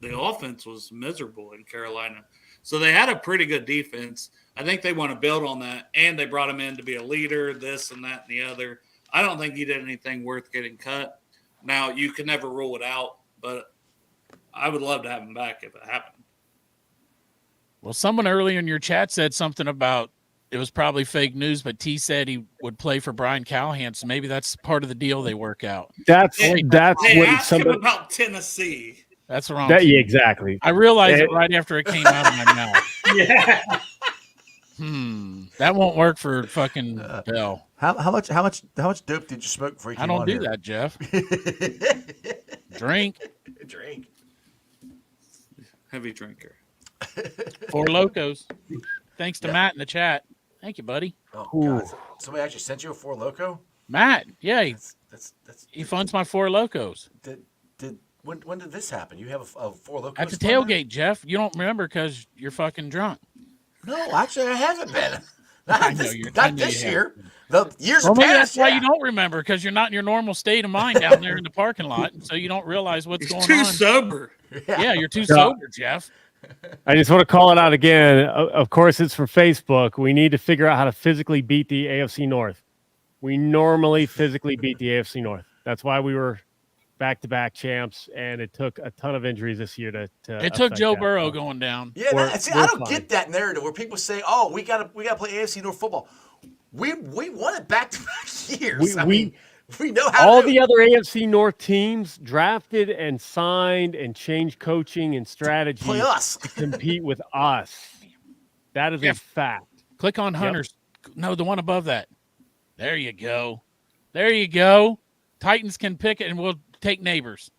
the offense was miserable in Carolina. So they had a pretty good defense. I think they want to build on that. And they brought him in to be a leader, this and that and the other. I don't think he did anything worth getting cut. Now, you can never rule it out, but I would love to have him back if it happened. Well, someone earlier in your chat said something about it was probably fake news, but T said he would play for Brian Callahan, so maybe that's part of the deal they work out. That's Hey, what ask him somebody. about Tennessee. That's wrong. Yeah, exactly. I realized it right after it came out of my mouth. Yeah. That won't work for fucking Bell. How much dope did you smoke before you came I don't on do here? that, Jeff. Drink. Drink. Heavy drinker. Four Locos. Thanks to Matt in the chat. Thank you, buddy. Oh God! Somebody actually sent you a Four Loco. Matt, yeah, That's he funds my Four Locos. When did this happen? You have a Four Loco At the tailgate, Jeff. You don't remember because you're fucking drunk. No, actually, I haven't been. I Not know this, you- I not know this you year. The years Well, maybe past. that's why yeah. you don't remember because you're not in your normal state of mind down there in the parking lot, so you don't realize what's He's going too on. sober. Yeah, you're too sober, Jeff. I just want to call it out again. Of course, it's for Facebook. We need to figure out how to physically beat the AFC North. We normally physically beat the AFC North. That's why we were back-to-back champs, and it took a ton of injuries this year to It took affect Joe that. Burrow going down. Yeah, We're- see, we're I don't fine. get that narrative where people say, "Oh, we gotta play AFC North football." We won it back to back years. We know how. All to the other AFC North teams drafted and signed and changed coaching and strategy play us. to compete with us. That is a fact. Click on Hunters. No, the one above that. There you go. There you go. Titans can pick it, and we'll take Neighbors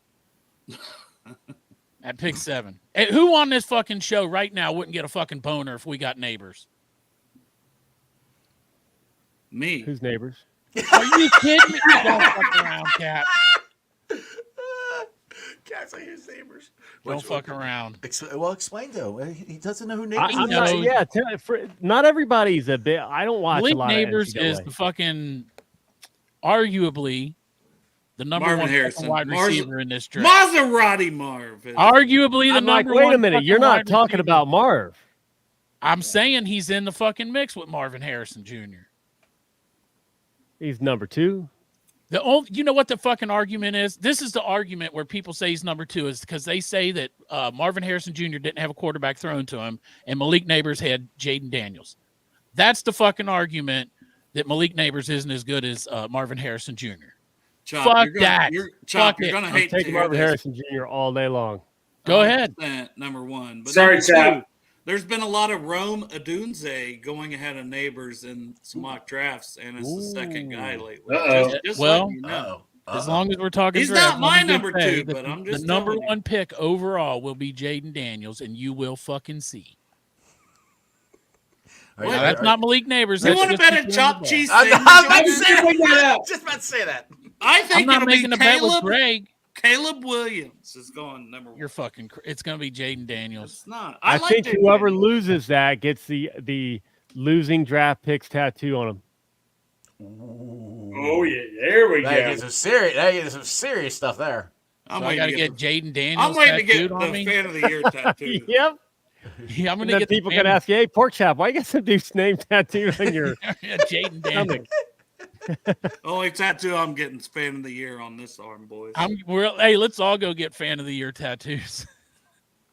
at pick 7. Hey, who on this fucking show right now wouldn't get a fucking boner if we got Neighbors? Me. Who's Neighbors? Are you kidding me? Don't fuck around, Cap. Can't say his neighbors. Don't fuck around. Well, explain though. He doesn't know who I'm neighbors know. not, yeah, not everybody's a bit. I don't watch Malik a lot Neighbors of is NCAA. the fucking arguably the number Marvin one Harrison. wide receiver in this draft. Maserati Marv. Arguably the I'm like, number wait one. a minute, fucking you're not wide talking receiver. about Marv. I'm saying he's in the fucking mix with Marvin Harrison Jr. He's number 2. You know what the fucking argument is? This is the argument where people say he's number 2 is because they say that Marvin Harrison Jr. didn't have a quarterback thrown to him, and Malik Neighbors had Jaden Daniels. That's the fucking argument that Malik Neighbors isn't as good as Marvin Harrison Jr. Chop, Fuck you're gonna, that. You're, Fuck Chop, you're it. gonna I'm hate to taking hear Marvin this. Harrison Jr. all day long. Go ahead. Number 1. But Sorry, number 2, Chap. there's been a lot of Rome Odunze going ahead of Neighbors in some mock drafts, and it's the second guy lately. Uh-oh. Just Well, letting you know. As long as we're talking He's draft, not my let me just number say 2, that but I'm the just number telling you. 1 pick overall will be Jaden Daniels, and you will fucking see. Are Now, you- that's are- not Malik Neighbors. You That's want to just bet a between chop the cheese I'm thing? about to say that. Just about to say that. I I'm think not it'll making be a bet with Caleb. Greg. Caleb Williams is going number 1. You're fucking. It's gonna be Jaden Daniels. It's not. I like think Jaden whoever Daniels. loses that gets the losing draft picks tattoo on him. Oh yeah, there we That go. is some serious stuff there. I'm So I waiting got to to get the- Jaden Daniels. I'm waiting to get tattooed the on me. fan of the year tattoo. Yep. Yeah, I'm And gonna then get people the can fan- ask you, "Hey, Pork Chop, why you got some dude's name tattooed on your Yeah, Jaden Daniels. stomach?" Only tattoo I'm getting is fan of the year on this arm, boys. Hey, let's all go get fan of the year tattoos.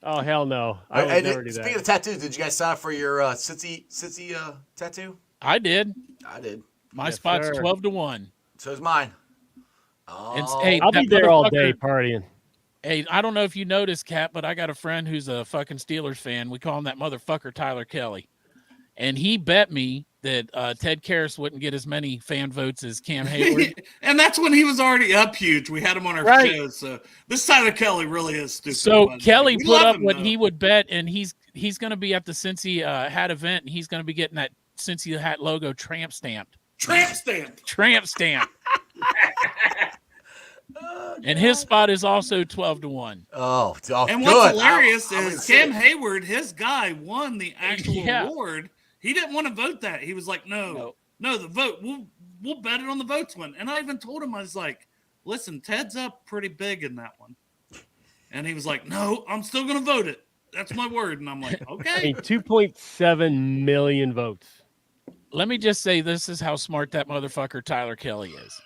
Oh hell no! I Hey, would never do speaking that. of tattoos, did you guys sign up for your Cincy tattoo? I did. I did. My Yes, spot's sir. 12-1. So is mine. And Oh, hey, I'll that be there all day motherfucker- partying. Hey, I don't know if you noticed, Cap, but I got a friend who's a fucking Steelers fan. We call him that motherfucker Tyler Kelly. And he bet me that Ted Karras wouldn't get as many fan votes as Cam Hayward. And that's when he was already up huge. We had him on our Right. show. So this Tyler Kelly really is stupid. So by the way. Kelly We put love up him, what though. he would bet, and he's going to be at the Cincy hat event, and he's going to be getting that Cincy hat logo tramp stamped. Tramp stamp. Tramp stamp. And his spot is also 12-1. oh, And good. what's hilarious I'm is gonna Cam say- Hayward, his guy won the actual Yeah. award. He didn't want to vote that. He was like, no, the vote. We'll bet it on the votes one. And I even told him, I was like, listen, Ted's up pretty big in that one. And he was like, no, I'm still going to vote it. That's my word. And I'm like, I okay. mean, 2.7 million votes. Let me just say this is how smart that motherfucker Tyler Kelly is.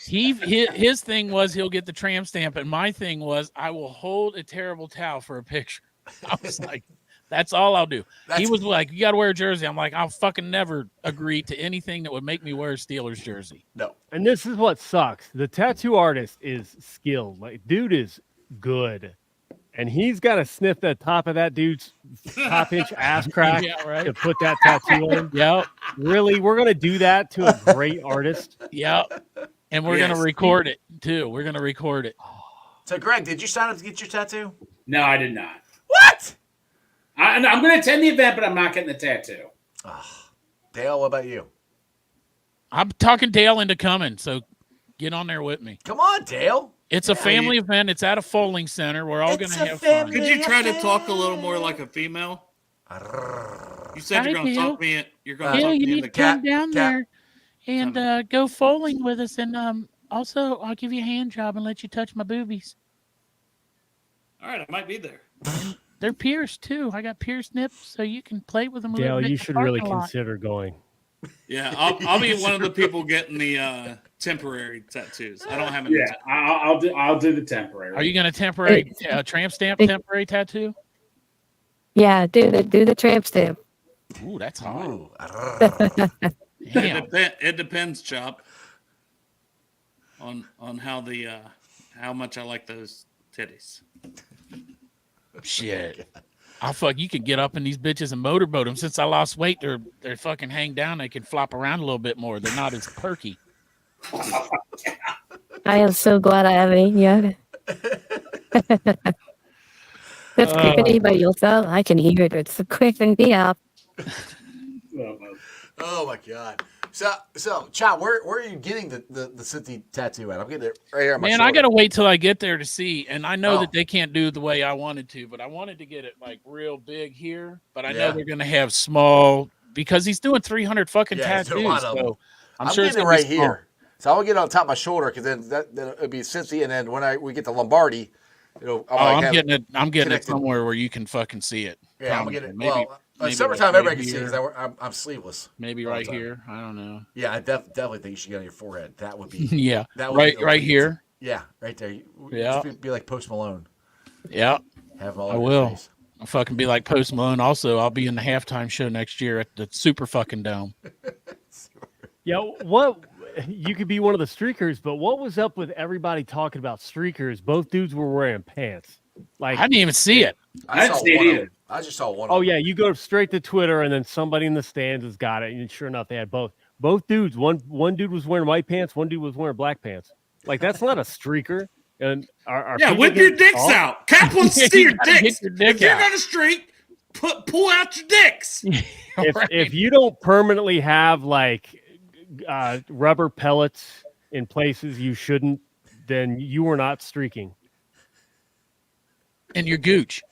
His thing was he'll get the tramp stamp, and my thing was I will hold a terrible towel for a picture. I was like, that's all I'll do. He was like, you got to wear a jersey. I'm like, I'll fucking never agree to anything that would make me wear a Steelers jersey. No. And this is what sucks. The tattoo artist is skilled. Like, dude is good. And he's got to sniff the top of that dude's top inch ass crack Yeah, right. to put that tattoo on. Yep. Really? We're going to do that to a great artist? Yep. And we're Yes. going to record it too. We're going to record it. So, Greg, did you sign up to get your tattoo? No, I did not. What? I'm going to attend the event, but I'm not getting the tattoo. Dale, what about you? I'm talking Dale into coming, so get on there with me. Come on, Dale. It's a family event. It's at a Foaling Center. We're all going It's to a have family- fun. Could you try to talk a little more like a female? You said you're Hi, going to Dale. talk me. You're going to Dale, talk you me need into to come cat- down cat- there and go foaling with us. And also, I'll give you a hand job and let you touch my boobies. All right, I might be there. They're pierced, too. I got pierced nips, so you can play with them a Dale, little bit. you in the should really parking lot. consider going. Yeah, I'll be one of the people getting the temporary tattoos. I don't have any. Yeah, I'll do the temporary. Are you going to temporary tramp stamp temporary tattoo? Yeah, do the tramp stamp. Ooh, that's hot. Ooh. Damn. It depends, Chop. On how how much I like those titties. Shit. You can get up in these bitches and motorboat them. Since I lost weight, they're fucking hang down. They can flop around a little bit more. They're not as perky. I am so glad I haven't eaten yet. That's quickly by yourself. I can hear it. It's quickly me up. Oh my God. So, Chad, where are you getting the Cincy tattoo at? I'm getting it right here on my Man, shoulder. I gotta wait till I get there to see. And I know Oh. that they can't do the way I wanted to, but I wanted to get it like real big here. But I Yeah. know they're gonna have small because he's doing 300 fucking Yeah, he's doing a tattoos. lot of them. So I'm sure it's getting it gonna be right small. here. So I'll get it on top of my shoulder because then it'll be Cincy, and then when we get to Lombardi, I'm getting it connected. somewhere where you can fucking see it. Yeah, I'm Promise getting you. it. Maybe summertime, right everybody can see it here. because I'm sleeveless. Maybe all the right time. here. I don't know. Yeah, I definitely think you should get it on your forehead. That would be Yeah. that would be Right elite. here. Yeah, right there. Yeah. Just be like Post Malone. Yeah. Have them all I over your will. face. I'll fucking be like Post Malone. Also, I'll be in the halftime show next year at the Super fucking Dome. Yeah, what you could be one of the streakers, but what was up with everybody talking about streakers? Both dudes were wearing pants. Like, I didn't even see it. I didn't saw see it one of either. them. I just saw one. oh of them. yeah, you go straight to Twitter, and then somebody in the stands has got it, and sure enough, they had both. Both dudes. One dude was wearing white pants. One dude was wearing black pants. Like, that's not a streaker. And are Yeah, people whip your getting dicks called? out. Cap wants to see your You gotta get dicks. your dick If you're out. on the street, pull out your dicks. If you don't permanently have like rubber pellets in places you shouldn't, then you are not streaking. And your gooch.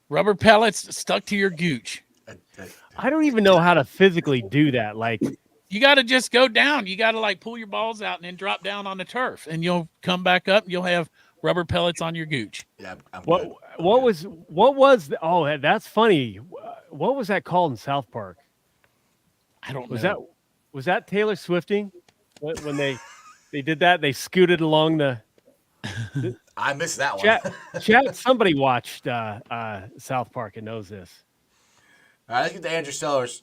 Rubber pellets stuck to your gooch. I don't even know how to physically do that. Like, You got to just go down. You got to like pull your balls out and then drop down on the turf, and you'll come back up. And you'll have rubber pellets on your gooch. Yeah, I'm what was oh, that's funny. What was that called in South Park? I don't know. Was that Taylor Swifting when they did that? They scooted along the I missed that one. Chat, somebody watched South Park and knows this. All right, let's get to Andrew Sellers'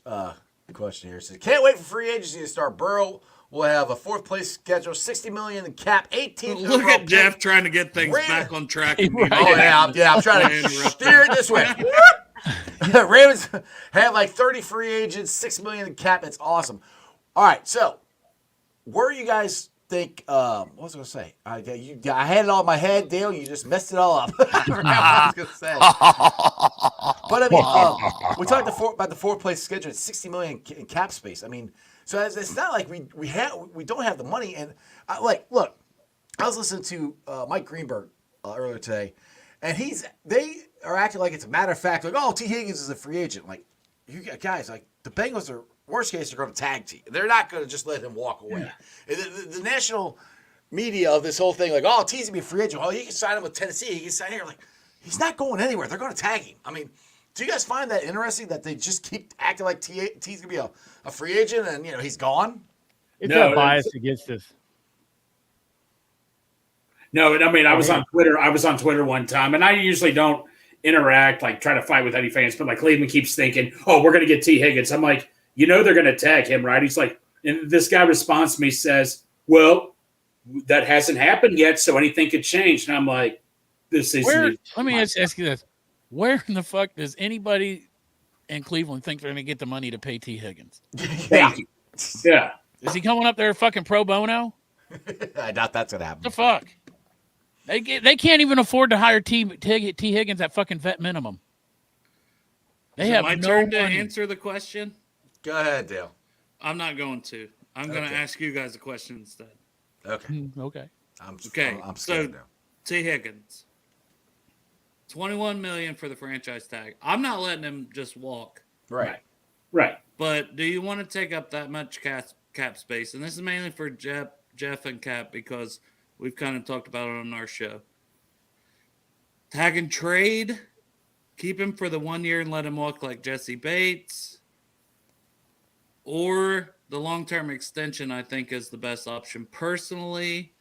question here. It says, can't wait for free agency to start. Burrow will have a fourth place schedule, $60 million in cap, 18th. Look at Jeff trying to get things back on track. I'm trying to steer it this way. Ravens have like 30 free agents, $6 million in cap. It's awesome. All right, so where do you guys think? What was I going to say? I had it all in my head, Dale. You just messed it all up. I forgot what I was going to say. But I mean, we talked about the fourth place schedule. It's $60 million in cap space. I mean, so it's not like we don't have the money. And look, I was listening to Mike Greenberg earlier today, and they are acting like it's a matter of fact, like, oh, T. Higgins is a free agent. Like, you guys, like the Bengals are worst case, they're going to tag T. They're not going to just let him walk away. The national media of this whole thing, like, oh, T's gonna be a free agent. Oh, you can sign him with Tennessee. He can sign here. Like, he's not going anywhere. They're going to tag him. I mean, do you guys find that interesting that they just keep acting like T's going to be a free agent and, he's gone? It's not biased against this. No, I mean, I was on Twitter. I was on Twitter one time, and I usually don't interact, like try to fight with any fans, but like Cleveland keeps thinking, oh, we're going to get T. Higgins. I'm like, they're going to tag him, right? He's like, and this guy responds to me, says, well, that hasn't happened yet, so anything could change. And I'm like, this is. Let me ask you this. Where in the fuck does anybody in Cleveland think they're going to get the money to pay T. Higgins? Thank you. Yeah. Is he coming up there fucking pro bono? I doubt that's going to happen. The fuck? They can't even afford to hire T. Higgins at fucking vet minimum. They have my no turn to money. answer the question. Go ahead, Dale. I'm not going to. I'm going to ask you guys a question instead. Okay. Okay. I'm so scared now. T. Higgins, $21 million for the franchise tag. I'm not letting him just walk. Right. But do you want to take up that much cap space? And this is mainly for Jeff and Cap because we've kind of talked about it on our show. Tag and trade, keep him for the 1 year and let him walk like Jesse Bates. Or the long-term extension, I think, is the best option personally,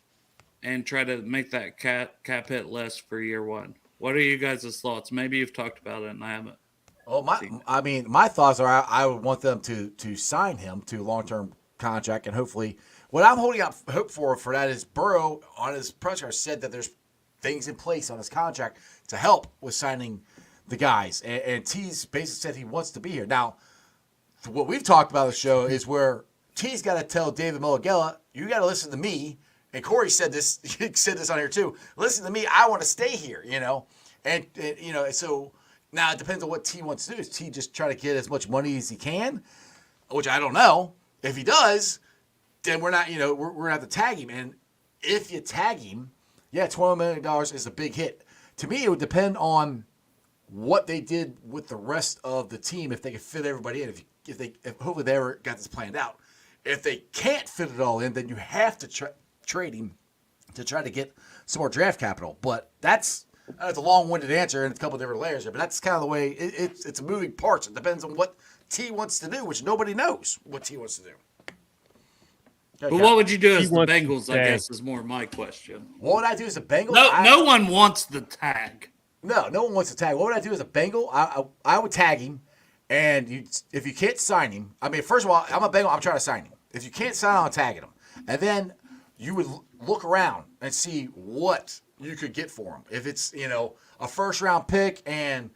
and try to make that cap hit less for year one. What are you guys' thoughts? Maybe you've talked about it and I haven't. Well, my thoughts are I would want them to sign him to a long-term contract, and hopefully what I'm holding out hope for that is Burrow on his press conference said that there's things in place on his contract to help with signing the guys, and T's basically said he wants to be here. Now, what we've talked about on the show is where T's got to tell David Mulligella, you got to listen to me. And Corey said this. He said this on here too. Listen to me. I want to stay here. And so now it depends on what T wants to do. Is T just try to get as much money as he can, which I don't know. If he does, then we're not. We're gonna have to tag him. And if you tag him, $12 million is a big hit. To me, it would depend on what they did with the rest of the team if they could fit everybody in. If hopefully they ever got this planned out. If they can't fit it all in, then you have to trade him to try to get some more draft capital. But that's a long-winded answer and a couple of different layers here. But that's kind of the way it's moving parts. It depends on what T wants to do, which nobody knows what T wants to do. But what would you do as the Bengals, I guess, is more my question. What would I do as a Bengal? No one wants the tag. No one wants to tag. What would I do as a Bengal? I would tag him. And if you can't sign him, I mean, first of all, I'm a Bengal. I'm trying to sign him. If you can't sign him, I'm tagging him. And then you would look around and see what you could get for him. If it's, a first-round pick and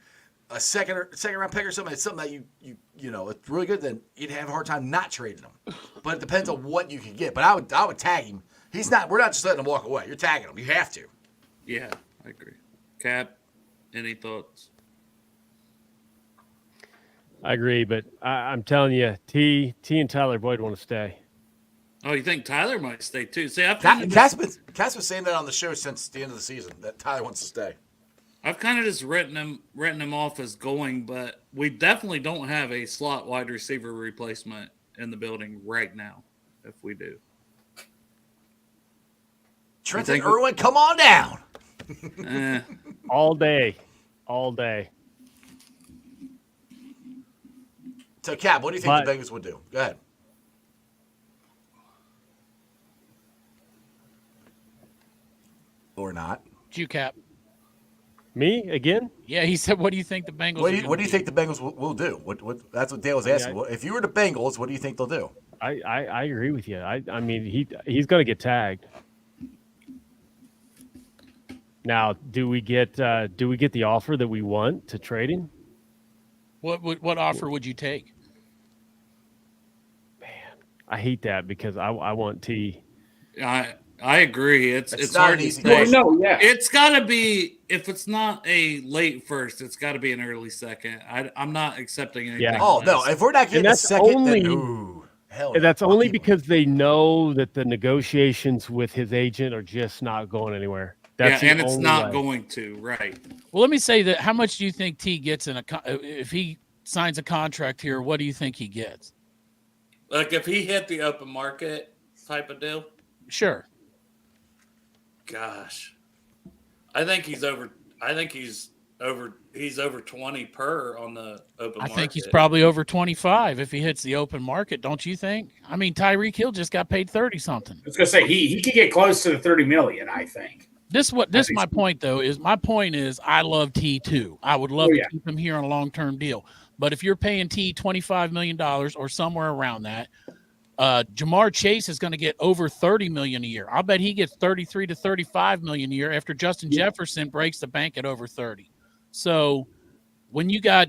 a second-round pick or something, it's something that it's really good, then you'd have a hard time not trading him. But it depends on what you can get. But I would tag him. We're not just letting him walk away. You're tagging him. You have to. Yeah, I agree. Cap, any thoughts? I agree, but I'm telling you, T and Tyler Boyd want to stay. Oh, you think Tyler might stay too? See, Cass been saying that on the show since the end of the season that Tyler wants to stay. I've kind of just written him off as going, but we definitely don't have a slot wide receiver replacement in the building right now. If we do, Trenton Irwin, come on down. All day. So, Cap, what do you think the Bengals would do? Go ahead. Or not. you, Cap. Me again? Yeah, he said, "What do you think the Bengals?" What do you think the Bengals will do? What that's what Dale was asking. If you were the Bengals, what do you think they'll do? I agree with you. I mean he's going to get tagged. Now, do we get the offer that we want to trade him? What offer would you take? I hate that because I want T. I agree. It's not hard an to easy say. decision. No, yeah. It's got to be, if it's not a late first, it's got to be an early second. I'm not accepting anything. Yeah. Oh no! less. If we're not getting a that's second, then only- ooh, hell no. That's I'll only keep him. because they know that the negotiations with his agent are just not going anywhere. That's yeah, and the it's only not way. going to, right? Well, let me say that. How much do you think T gets if he signs a contract here? What do you think he gets? Like if he hit the open market type of deal, Sure. gosh, I think he's over. He's over 20 per on the open I market. think he's probably over 25 if he hits the open market. Don't you think? I mean, Tyreek Hill just got paid 30 something. I was gonna say he could get close to the 30 million. I think. This think my so. point though is my point is I love T too. I would love Oh, yeah. to keep him here on a long-term deal. But if you're paying T $25 million or somewhere around that, Jamar Chase is going to get over 30 million a year. I'll bet he gets 33 to 35 million a year after Justin Jefferson breaks the bank at over 30. So when you got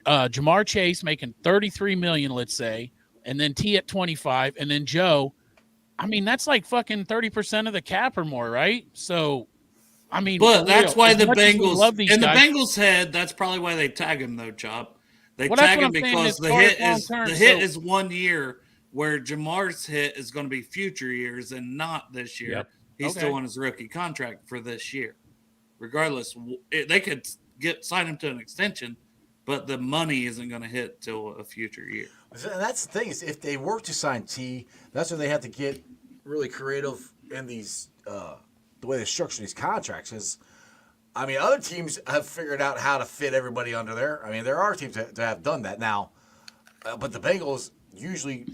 Jamar Chase making 33 million, let's say, and then T at 25, and then Joe, I mean, that's like fucking 30% of the cap or more, right? So, I mean, But for that's real, why as the much as we Bengals love these in the guys- Bengals' head. That's probably why they tag him, though, Chop. They Well, that's tag what him I'm saying, because as the far hit as is long-term, the hit so- is 1 year, where Jamar's hit is going to be future years and not this year. Yep. He's Okay. still on his rookie contract for this year. Regardless, they could sign him to an extension, but the money isn't going to hit till a future year. And that's the thing is, if they were to sign T, that's where they have to get really creative in these the way they structure these contracts. Is I mean, other teams have figured out how to fit everybody under there. I mean, there are teams that have done that now, but the Bengals usually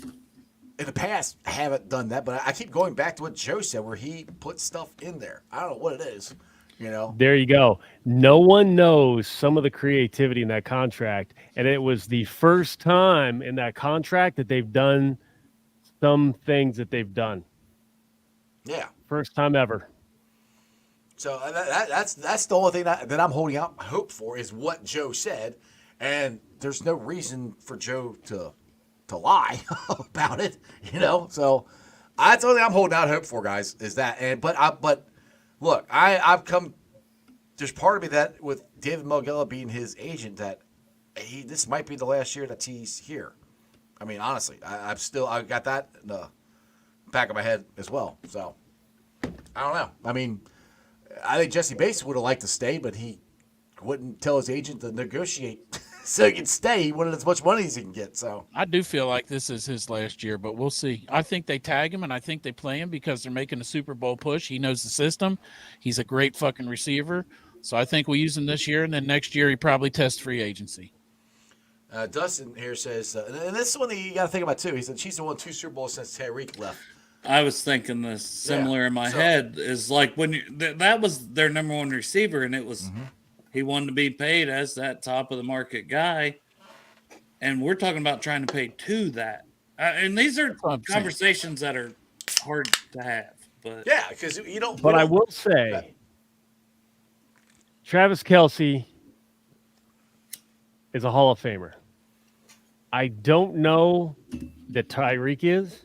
in the past haven't done that. But I keep going back to what Joe said, where he put stuff in there. I don't know what it is, you know. There you go. No one knows some of the creativity in that contract, and it was the first time in that contract that they've done some things that they've done. Yeah. First time ever. So that's the only thing that I'm holding out hope for is what Joe said, and there's no reason for Joe to lie about it, you know. So that's the only thing I'm holding out hope for, guys, is that. And but look, I've come. There's part of me that with David Melgella being his agent that this might be the last year that he's here. I mean, honestly, I've got that in the back of my head as well. So I don't know. I mean, I think Jesse Bates would have liked to stay, but he wouldn't tell his agent to negotiate so he could stay. He wanted as much money as he can get. So I do feel like this is his last year, but we'll see. I think they tag him, and I think they play him because they're making a Super Bowl push. He knows the system. He's a great fucking receiver. So I think we'll use him this year, and then next year he probably tests free agency. Dustin here says, and this is one that you got to think about too. He said she's won 2 Super Bowls since Tyreek left. I was thinking this similar in my so- head is like when that was their number one receiver, and it was he wanted to be paid as that top of the market guy, and we're talking about trying to pay to that, and these are what I'm saying. conversations that are hard to have. But Yeah, because you don't. But we I don't- will say, Travis Kelce is a Hall of Famer. I don't know that Tyreek is.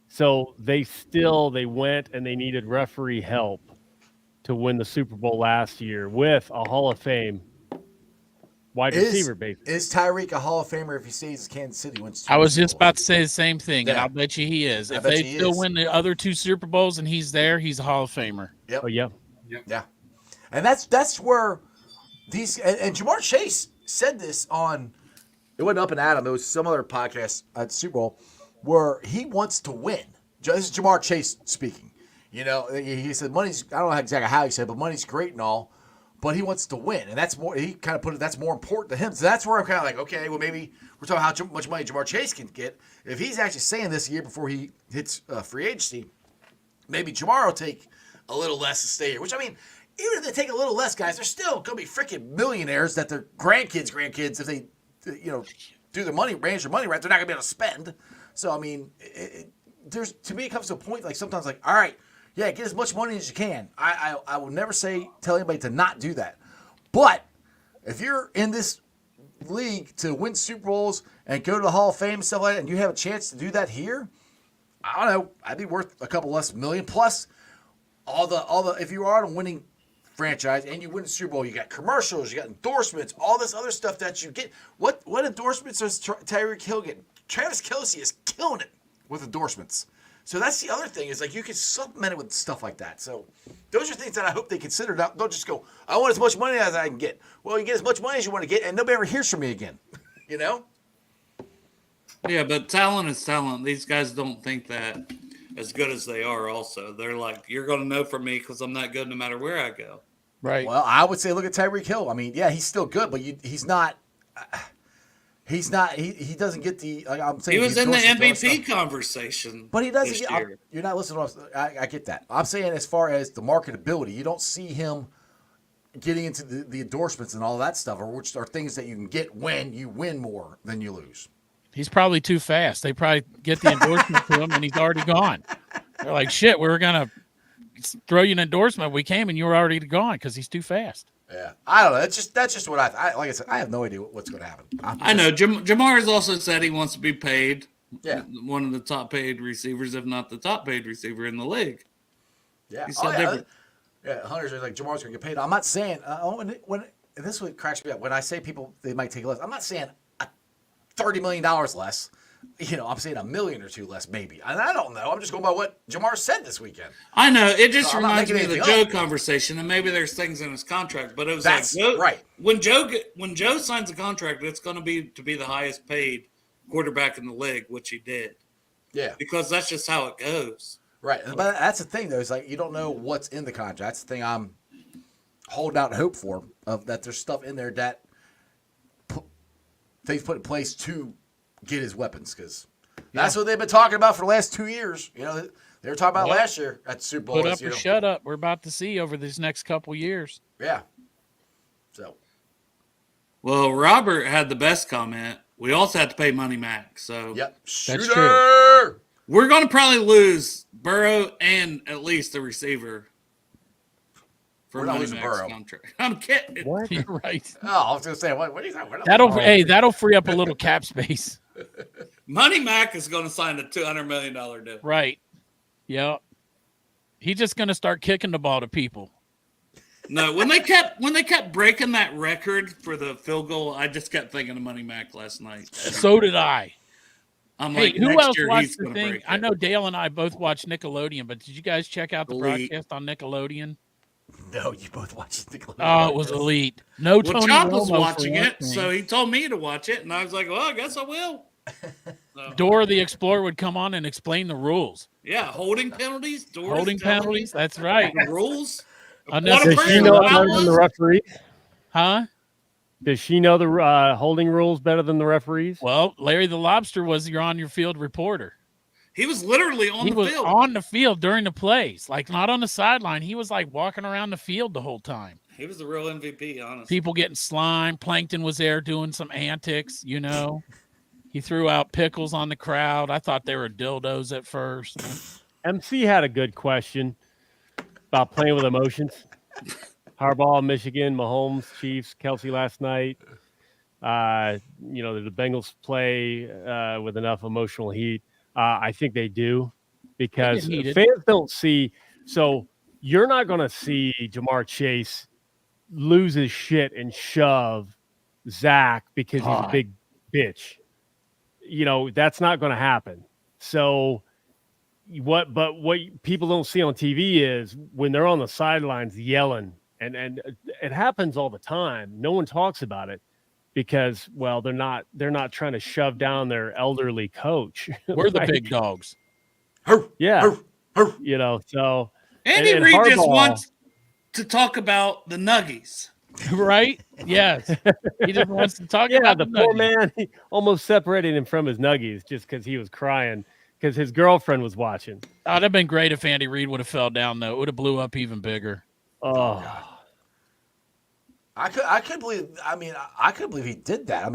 So they went and they needed referee help to win the Super Bowl last year with a Hall of Fame wide receiver base. Is Tyreek a Hall of Famer if he stays in Kansas City? Wins 2 I was Super just Bowls? about to say the same thing, and Yeah. I'll bet you he is. I If bet they you he still is. win the other 2 Super Bowls and he's there, he's a Hall of Famer. Yep. Oh, yeah. Yeah, and that's where these and Jamar Chase said this on. It wasn't Up and Adam. It was some other podcast at the Super Bowl where he wants to win. This is Jamar Chase speaking. You know, he said money's. I don't know exactly how he said, but money's great and all, but he wants to win, and that's more. He kind of put it. That's more important to him. So that's where I'm kind of like, okay, well maybe we're talking how much money Jamar Chase can get. If he's actually saying this a year before he hits free agency, maybe Jamar will take a little less to stay here. Which, I mean, even if they take a little less, guys, they're still going to be freaking millionaires that their grandkids, if they, do their money, manage their money right, they're not going to be able to spend. So, I mean, there's, to me, it comes to a point, like, sometimes, like, all right, yeah, get as much money as you can. I will never tell anybody to not do that. But if you're in this league to win Super Bowls and go to the Hall of Fame and stuff like that, and you have a chance to do that here, I don't know, I'd be worth a couple less million. Plus, all the if you are a winning franchise and you win the Super Bowl, you got commercials, you got endorsements, all this other stuff that you get. What endorsements does Tyreek Hill get? Travis Kelce is killing it with endorsements. So that's the other thing, is like you can supplement it with stuff like that. So those are things that I hope they consider. Don't just go, I want as much money as I can get. Well, you get as much money as you want to get, and nobody ever hears from me again. You know? Yeah, but talent is talent. These guys don't think that as good as they are also. They're like, you're going to know from me because I'm not good no matter where I go. Right. Well, I would say look at Tyreek Hill. I mean, yeah, he's still good, but he's not. He doesn't get the. Like I'm saying, he was in the MVP conversation, but he doesn't get. You're not listening to what I get that. I'm saying as far as the marketability, you don't see him getting into the endorsements and all that stuff, or which are things that you can get when you win more than you lose. He's probably too fast. They probably get the endorsement to him, and he's already gone. They're like, shit, we were gonna throw you an endorsement. We came, and you were already gone because he's too fast. Yeah, I don't know. That's just what I like I said. I have no idea what's going to happen. I know Jamar has also said he wants to be paid. Yeah, one of the top paid receivers, if not the top paid receiver in the league. Yeah, he said Hunters are like Jamar's going to get paid. I'm not saying when this is what cracks me up when I say people they might take less. I'm not saying $30 million less. I'm saying $1 million or $2 less, maybe. And I don't know. I'm just going by what Jamar said this weekend. I know. It just so reminds me of the Joe conversation, and maybe there's things in his contract. But it was right. When Joe signs a contract, it's going to be the highest paid quarterback in the league, which he did. Yeah. Because that's just how it goes. Right. But that's the thing, though. It's like you don't know what's in the contract. That's the thing I'm holding out hope for, of that there's stuff in there that they've put in place to get his weapons, because that's what they've been talking about for the last 2 years. They were talking about last year at the Super Bowl. Put up or shut up. We're about to see over these next couple years. Yeah. So. Well, Robert had the best comment. We also had to pay Money Mac. So. Yep. That's true. We're going to probably lose Burrow and at least the receiver. For Money Mac's contract. I'm kidding. What? You're right. Oh, I was going to say, what are you talking about? That'll free up a little cap space. Money Mac is going to sign a $200 million deal. Right. Yeah. He's just going to start kicking the ball to people. No, when they kept breaking that record for the field goal, I just kept thinking of Money Mac last night. So did I. I'm hey, like, who next else year watched he's the going to thing? break it. I know Dale and I both watched Nickelodeon, but did you guys check out the Elite. broadcast on Nickelodeon? No, you both watched Nickelodeon. Oh, it was elite. No, Tony Chop was Romo watching for it, so he told me to watch it, and I was like, well, I guess I will. So, Dora the Explorer would come on and explain the rules. yeah, holding penalties. Holding penalties, that's right. The rules. Does she know it better than the referee? Huh? Does she know the holding rules better than the referees? Well, Larry the Lobster was your on-your-field reporter. He was literally on the field. He was on the field during the plays, like not on the sideline. He was like walking around the field the whole time. He was the real MVP, honestly. People getting slime. Plankton was there doing some antics, He threw out pickles on the crowd. I thought they were dildos at first. MC had a good question about playing with emotions. Harbaugh, Michigan, Mahomes, Chiefs, Kelce last night. The Bengals play with enough emotional heat. I think they do, because fans don't see. So you're not going to see Jamar Chase lose his shit and shove Zach because he's a big bitch. That's not going to happen. So what people don't see on TV is when they're on the sidelines yelling, and it happens all the time. No one talks about it because, well, they're not trying to shove down their elderly coach. We're the big dogs. Yeah. So Andy Reid just wants to talk about the Nuggies. Right? Yes. He just wants to talk about the poor man. He almost separated him from his Nuggies just because he was crying because his girlfriend was watching. Oh, that'd been great if Andy Reid would have fell down though. It would have blew up even bigger. Oh, I couldn't believe. I couldn't believe he did that.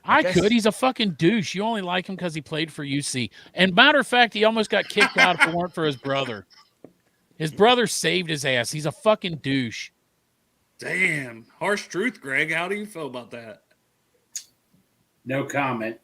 I guess- could. He's a fucking douche. You only like him because he played for UC. And matter of fact, he almost got kicked out if it weren't for his brother. His brother saved his ass. He's a fucking douche. Damn. Harsh truth, Greg. How do you feel about that? No comment.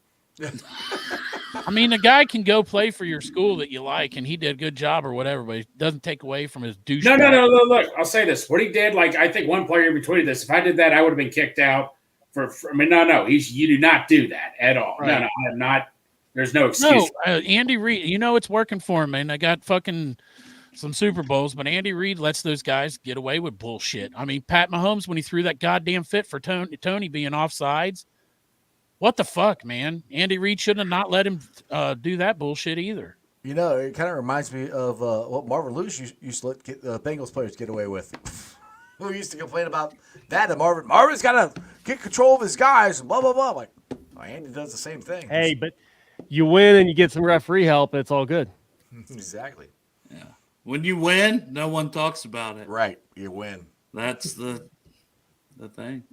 I mean, the guy can go play for your school that you like, and he did a good job or whatever, but it doesn't take away from his douche. No. Look, I'll say this. What he did, like, I think one player retweeted this. If I did that, I would have been kicked out. No. You do not do that at all. Right. No, I have not. There's no excuse. No, Andy Reid, it's working for him, man. I got fucking some Super Bowls, but Andy Reid lets those guys get away with bullshit. I mean, Pat Mahomes, when he threw that goddamn fit for Tony being offsides, what the fuck, man? Andy Reid should have not let him do that bullshit either. It kind of reminds me of what Marvin Lewis used to let Bengals players get away with. Who used to complain about that? And Marvin's got to get control of his guys and blah, blah, blah. Like, Andy does the same thing. hey, but you win and you get some referee help. It's all good. Exactly. Yeah. When you win, no one talks about it. Right. You win. That's the thing.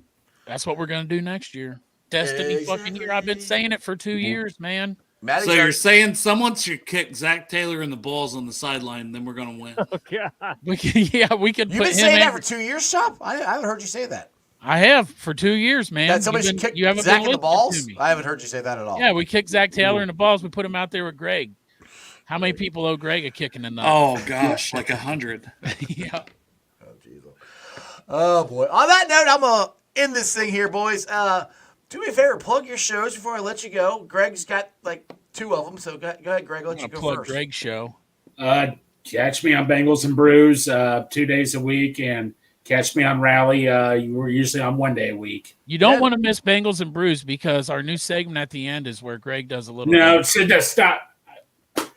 That's what we're going to do next year. Destiny fucking year. I've been saying it for 2 years, man. So you're saying someone should kick Zach Taylor in the balls on the sideline, and then we're going to win. Oh, God. We could You've put been him saying in. that for 2 years, Shop? I haven't heard you say that. I have for 2 years, man. That somebody should kick you haven't Zach been in the listening balls? to me. I haven't heard you say that at all. Yeah, we kicked Zach Taylor in the balls. We put him out there with Greg. How many people owe Greg a kick in the nuts? Oh, gosh, like 100. Yeah. Oh, jeez. Oh, boy. On that note, I'm going to end this thing here, boys. Do me a favor. Plug your shows before I let you go. Greg's got, like, 2 of them, so go ahead, Greg. I'll let you go Plug first. Greg's show. Catch me on Bengals and Brews 2 days a week, and catch me on Rally. We're usually on 1 day a week. You don't want to miss Bengals and Brews because our new segment at the end is where Greg does a little. No, stop.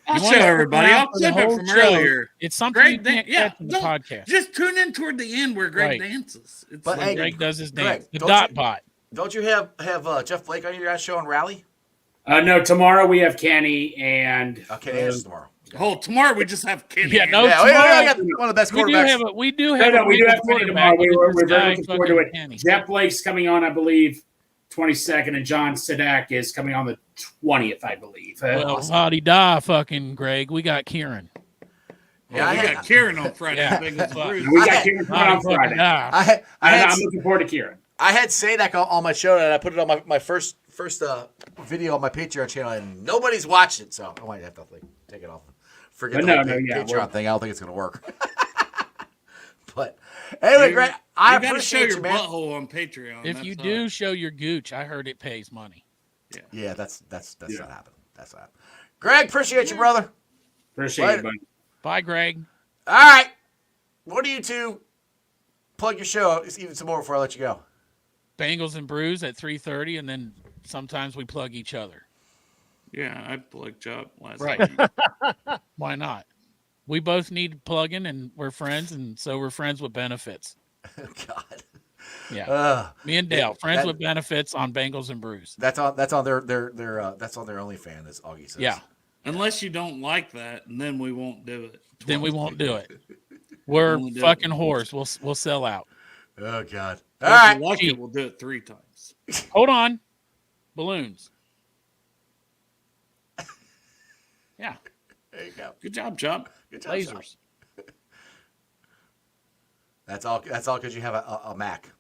I'll You show wanna stick everybody. around I'll for the clip it whole from show. earlier. It's something you can't catch in the don't- podcast. Just tune in toward the end where Greg Right. dances. It's But, like, hey, Greg does his Greg, dance. The don't dot you- bot. Don't you have Jeff Blake on your guys' show on Rally? No, tomorrow we have Kenny and Okay, answer tomorrow. tomorrow we just have Kenny. Yeah, no, Yeah, tomorrow, we got one of the best we do quarterbacks. have a, we do No, have a we do really have good Kenny tomorrow. quarterback. We're This very guy looking forward to fucking it. Kenny. Jeff Blake's coming on, I believe, 22nd, and John Sadak is coming on the 20th, I believe. Well, la-di-da, fucking Greg. We got Kieran. Yeah, we got Kieran on Friday. Yeah. Bengals Brews. we got Kieran coming on Friday. La-di-da. I'm looking forward to Kieran. I had Sadak on my show, and I put it on my first video on my Patreon channel, and nobody's watched it, so I might have to take it off. Forget But the no, whole yeah, Patreon thing. I don't think it's going to work. But anyway, Greg, I You gotta show appreciate your you, man. butthole on Patreon. If That's you all. do show your gooch, I heard it pays money. Yeah, that's not happening. That's not happening. Greg, appreciate you, brother. Appreciate Later. it, buddy. Bye, Greg. All right. What do you two plug your show even some more before I let you go? Bengals and Brews at 3:30, and then sometimes we plug each other. Yeah, I plugged Job last Right. night. Why not? We both need plugging, and we're friends, and so we're friends with benefits. God. Yeah. Me and Dale, friends that- with benefits on Bengals and Brews. That's on their that's on their OnlyFans, as Augie says. Yeah. Unless you don't like that, and then we won't do it. Then we won't do it. We're Only do it fucking once. whores. We'll sell out. Oh God. If All right. you like it, we'll do it 3 times. Hold on. Balloons. Yeah. There you go. Good job, Job. Good job, Sean. Lasers. That's all because you have a Mac.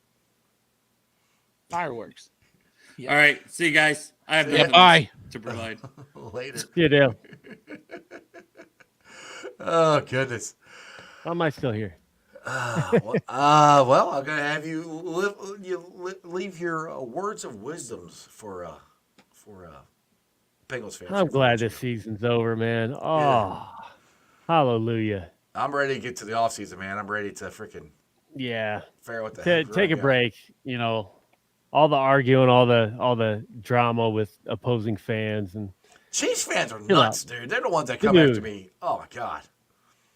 Fireworks. All right, see you guys. I have See ya. nothing Bye. to provide. Later. Yeah, Dale. Oh goodness. Why am I still here? Well, I'm gonna have you leave your words of wisdoms for Bengals fans. I'm glad this season's over, man. Oh, hallelujah. I'm ready to get to the off season, man. I'm ready to freaking Yeah. figure out what the heck. Take a break. You know, all the arguing, all the drama with opposing fans, and Chiefs fans are Chill out. nuts, dude. They're the ones that come Dude. after me. Oh my God.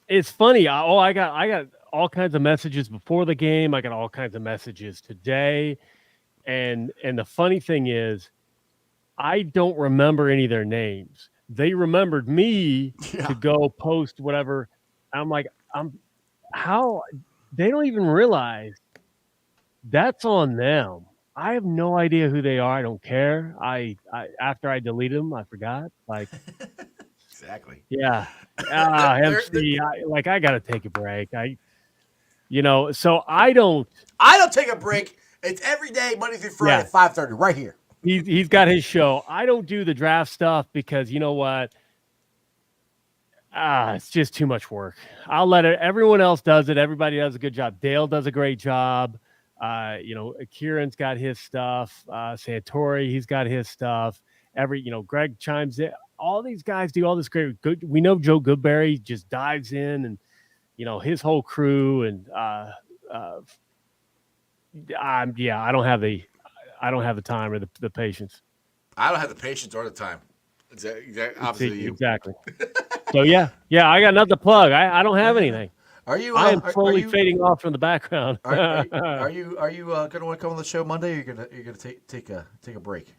it's funny. I got all kinds of messages before the game. I got all kinds of messages today, and the funny thing is, I don't remember any of their names. they remembered me Yeah. to go post whatever. I'm like, how they don't even realize that's on them. I have no idea who they are. I don't care. I after I deleted them, I forgot. Like, Exactly. yeah, They're- MC. I got to take a break. So I don't. I don't take a break. It's every day, Monday through Friday at 5:30, right here. He's got his show. I don't do the draft stuff because you know what? It's just too much work. I'll let it. Everyone else does it. Everybody does a good job. Dale does a great job. Kieran's got his stuff. Santori, he's got his stuff. Greg chimes in. All these guys do all this great. Good. We know Joe Goodberry just dives in, and his whole crew. And I don't have the time or the patience. I don't have the patience or the time. Obviously, you. Exactly. So yeah, I got nothing to plug. I don't have anything. Are you? I am slowly fading off from the background. Are you going to want to come on the show Monday? Or you're gonna take a break?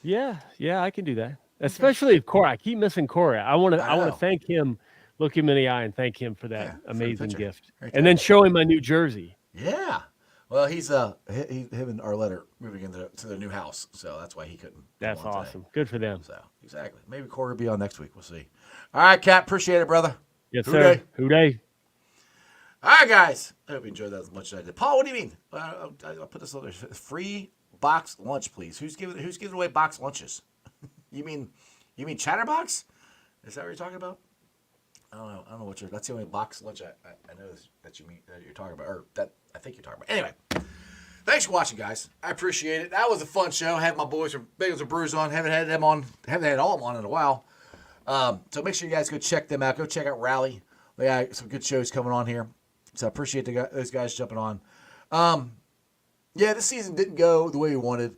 Yeah, I can do that. Especially if Corey. I keep missing Corey. I want to thank him, look him in the eye, and thank him for that amazing gift, and then show him my new jersey. Yeah. Well, he's him and Arlette are moving into their new house, so that's why he couldn't. That's awesome. Today. Good for them. So exactly. Maybe Corey will be on next week. We'll see. All right, Cap. Appreciate it, brother. Yes, sir. Hooday. All right, guys. I hope you enjoyed that as much as I did. Paul, what do you mean? I'll put this on there. Free box lunch, please. Who's giving away box lunches? You mean Chatterbox? Is that what you're talking about? I don't know what you're. That's the only box lunch I know that you mean that you're talking about, or that I think you're talking about. Anyway, thanks for watching, guys. I appreciate it. That was a fun show. Had my boys from Bengals and Brews on. Haven't had all of them on in a while. So make sure you guys go check them out. Go check out Rally. They got some good shows coming on here. So I appreciate those guys jumping on. This season didn't go the way we wanted.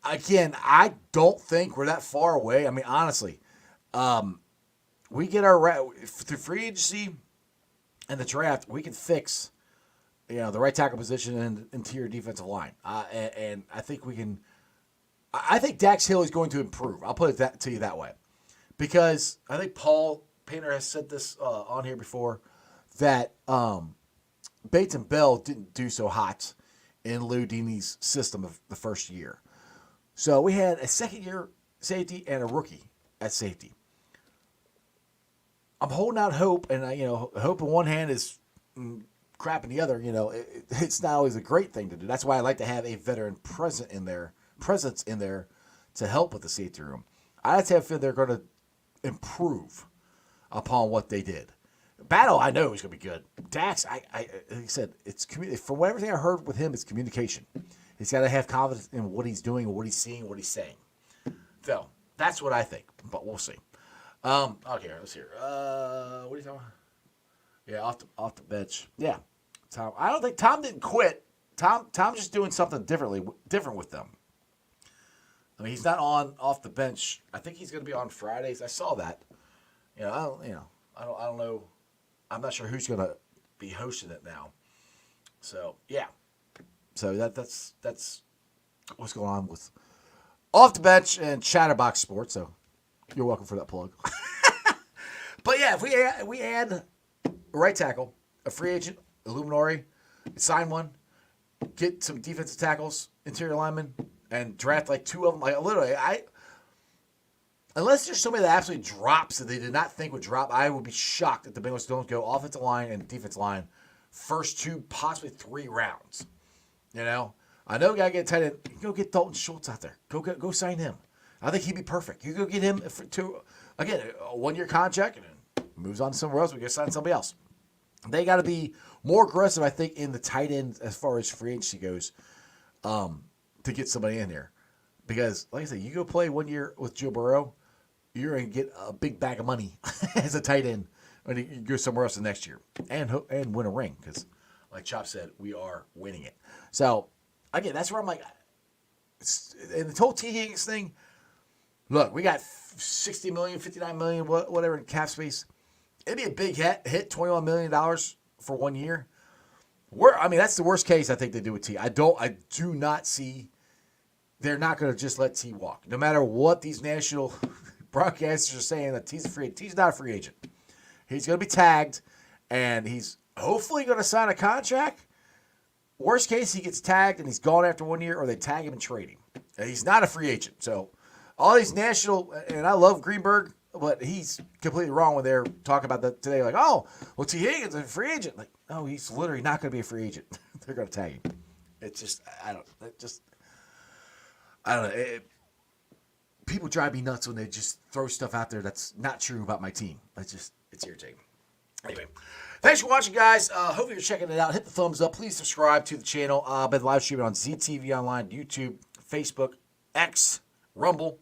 Again, I don't think we're that far away. I mean, honestly, we get through free agency and the draft, we can fix, the right tackle position and interior defensive line. And I think we can. I think Dax Hill is going to improve. I'll put it to you that way, because I think Paul Painter has said this on here before that Bates and Bell didn't do so hot in Lou Dini's system of the first year. So we had a second-year safety and a rookie at safety. I'm holding out hope, and hope in one hand is crap in the other. It's not always a great thing to do. That's why I like to have a veteran presence in there to help with the safety room. I like to have they're going to improve upon what they did. Battle, I know is going to be good. Dax, like I said, it's from everything I heard with him, it's communication. He's got to have confidence in what he's doing, what he's seeing, what he's saying. So that's what I think, but we'll see. Okay, let's hear. What are you talking about? Yeah, off the bench. Yeah, Tom. I don't think Tom didn't quit. Tom's just doing something different with them. I mean, he's not off the bench. I think he's going to be on Fridays. I saw that. I don't know. I'm not sure who's going to be hosting it now. So yeah. So that's what's going on with Off the Bench and Chatterbox Sports. So you're welcome for that plug. But yeah, if we add a right tackle, a free agent, Illuminati, sign one, get some defensive tackles, interior linemen, and draft like two of them. Like literally, unless there's somebody that absolutely drops that they did not think would drop, I would be shocked if the Bengals don't go offensive line and defensive line first 2, possibly 3 rounds. I know you gotta get a tight end. You can go get Dalton Schultz out there. Go sign him. I think he'd be perfect. You go get him to a 1-year contract and then moves on to somewhere else. We go sign somebody else. They got to be more aggressive, I think, in the tight end as far as free agency goes, to get somebody in here. Because, like I said, you go play 1 year with Joe Burrow, you're going to get a big bag of money as a tight end when you go somewhere else the next year and win a ring. Because, like Chop said, we are winning it. So, again, that's where I'm like, and the whole T. Higgins thing, look, we got $60 million, $59 million, whatever in cap space. It'd be a big hit, $21 million for 1 year. That's the worst case I think they do with T. I do not see, they're not going to just let T walk. No matter what these national broadcasters are saying that he's not a free agent. He's going to be tagged, and he's hopefully going to sign a contract. Worst case, he gets tagged and he's gone after 1 year, or they tag him and trade him. And he's not a free agent. So all these national, and I love Greenberg, but he's completely wrong when they're talking about that today. Like, oh, well, T. Higgins is a free agent. Like, no, he's literally not going to be a free agent. They're going to tag him. It's just, I don't know. People drive me nuts when they just throw stuff out there that's not true about my team. It's irritating. Anyway, thanks for watching, guys. Hopefully you're checking it out. Hit the thumbs up. Please subscribe to the channel. I've been live streaming on ZTV Online, YouTube, Facebook, X, Rumble.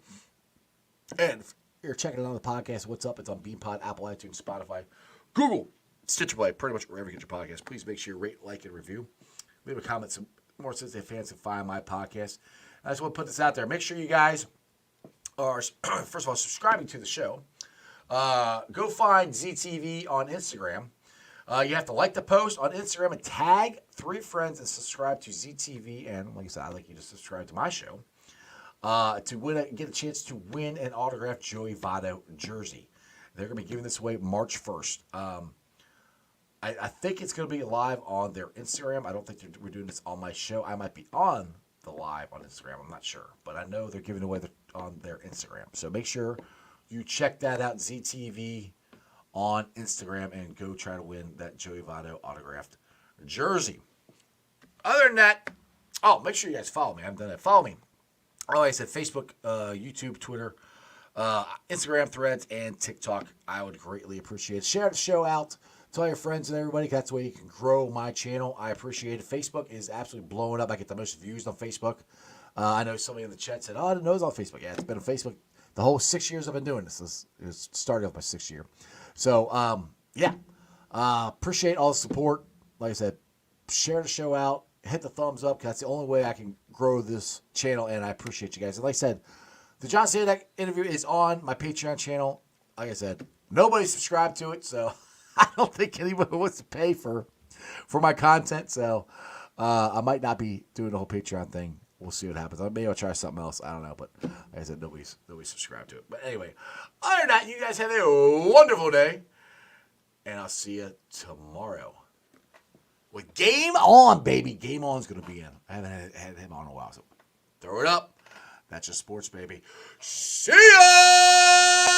And if you're checking it on the podcast, what's up? It's on BeanPod, Apple, iTunes, Spotify, Google, Stitcher Play, pretty much wherever you get your podcast. Please make sure you rate, like, and review. Leave a comment. Some more since they fans can find my podcast. I just want to put this out there. Make sure you guys are, first of all, subscribing to the show. Go find ZTV on Instagram. You have to like the post on Instagram and tag 3 friends and subscribe to ZTV. And like I said, I'd like you to subscribe to my show to get a chance to win an autographed Joey Votto jersey. They're going to be giving this away March 1st. I think it's going to be live on their Instagram. I don't think we're doing this on my show. I might be on the live on Instagram. I'm not sure. But I know they're giving away on their Instagram. So make sure you check that out, ZTV on Instagram, and go try to win that Joey Votto autographed jersey. Other than that, make sure you guys follow me. I haven't done that. Follow me. Like I said, Facebook, YouTube, Twitter, Instagram, Threads, and TikTok. I would greatly appreciate it. Share the show out. Tell your friends and everybody. That's the way you can grow my channel. I appreciate it. Facebook is absolutely blowing up. I get the most views on Facebook. I know somebody in the chat said, I didn't know it was on Facebook. Yeah, it's been on Facebook the whole 6 years I've been doing this. It started off my 6th year. So, appreciate all the support. Like I said, share the show out. Hit the thumbs up, because that's the only way I can grow this channel, and I appreciate you guys. And like I said, the John Sadak interview is on my Patreon channel. Like I said, nobody subscribed to it, so I don't think anybody wants to pay for my content. So I might not be doing the whole Patreon thing. We'll see what happens. Maybe I'll try something else. I don't know, but like I said, nobody's subscribed to it. But anyway, other than that, you guys have a wonderful day, and I'll see you tomorrow. With Game On, baby. Game On's going to be in. I haven't had him on in a while, so throw it up. That's just sports, baby. See ya!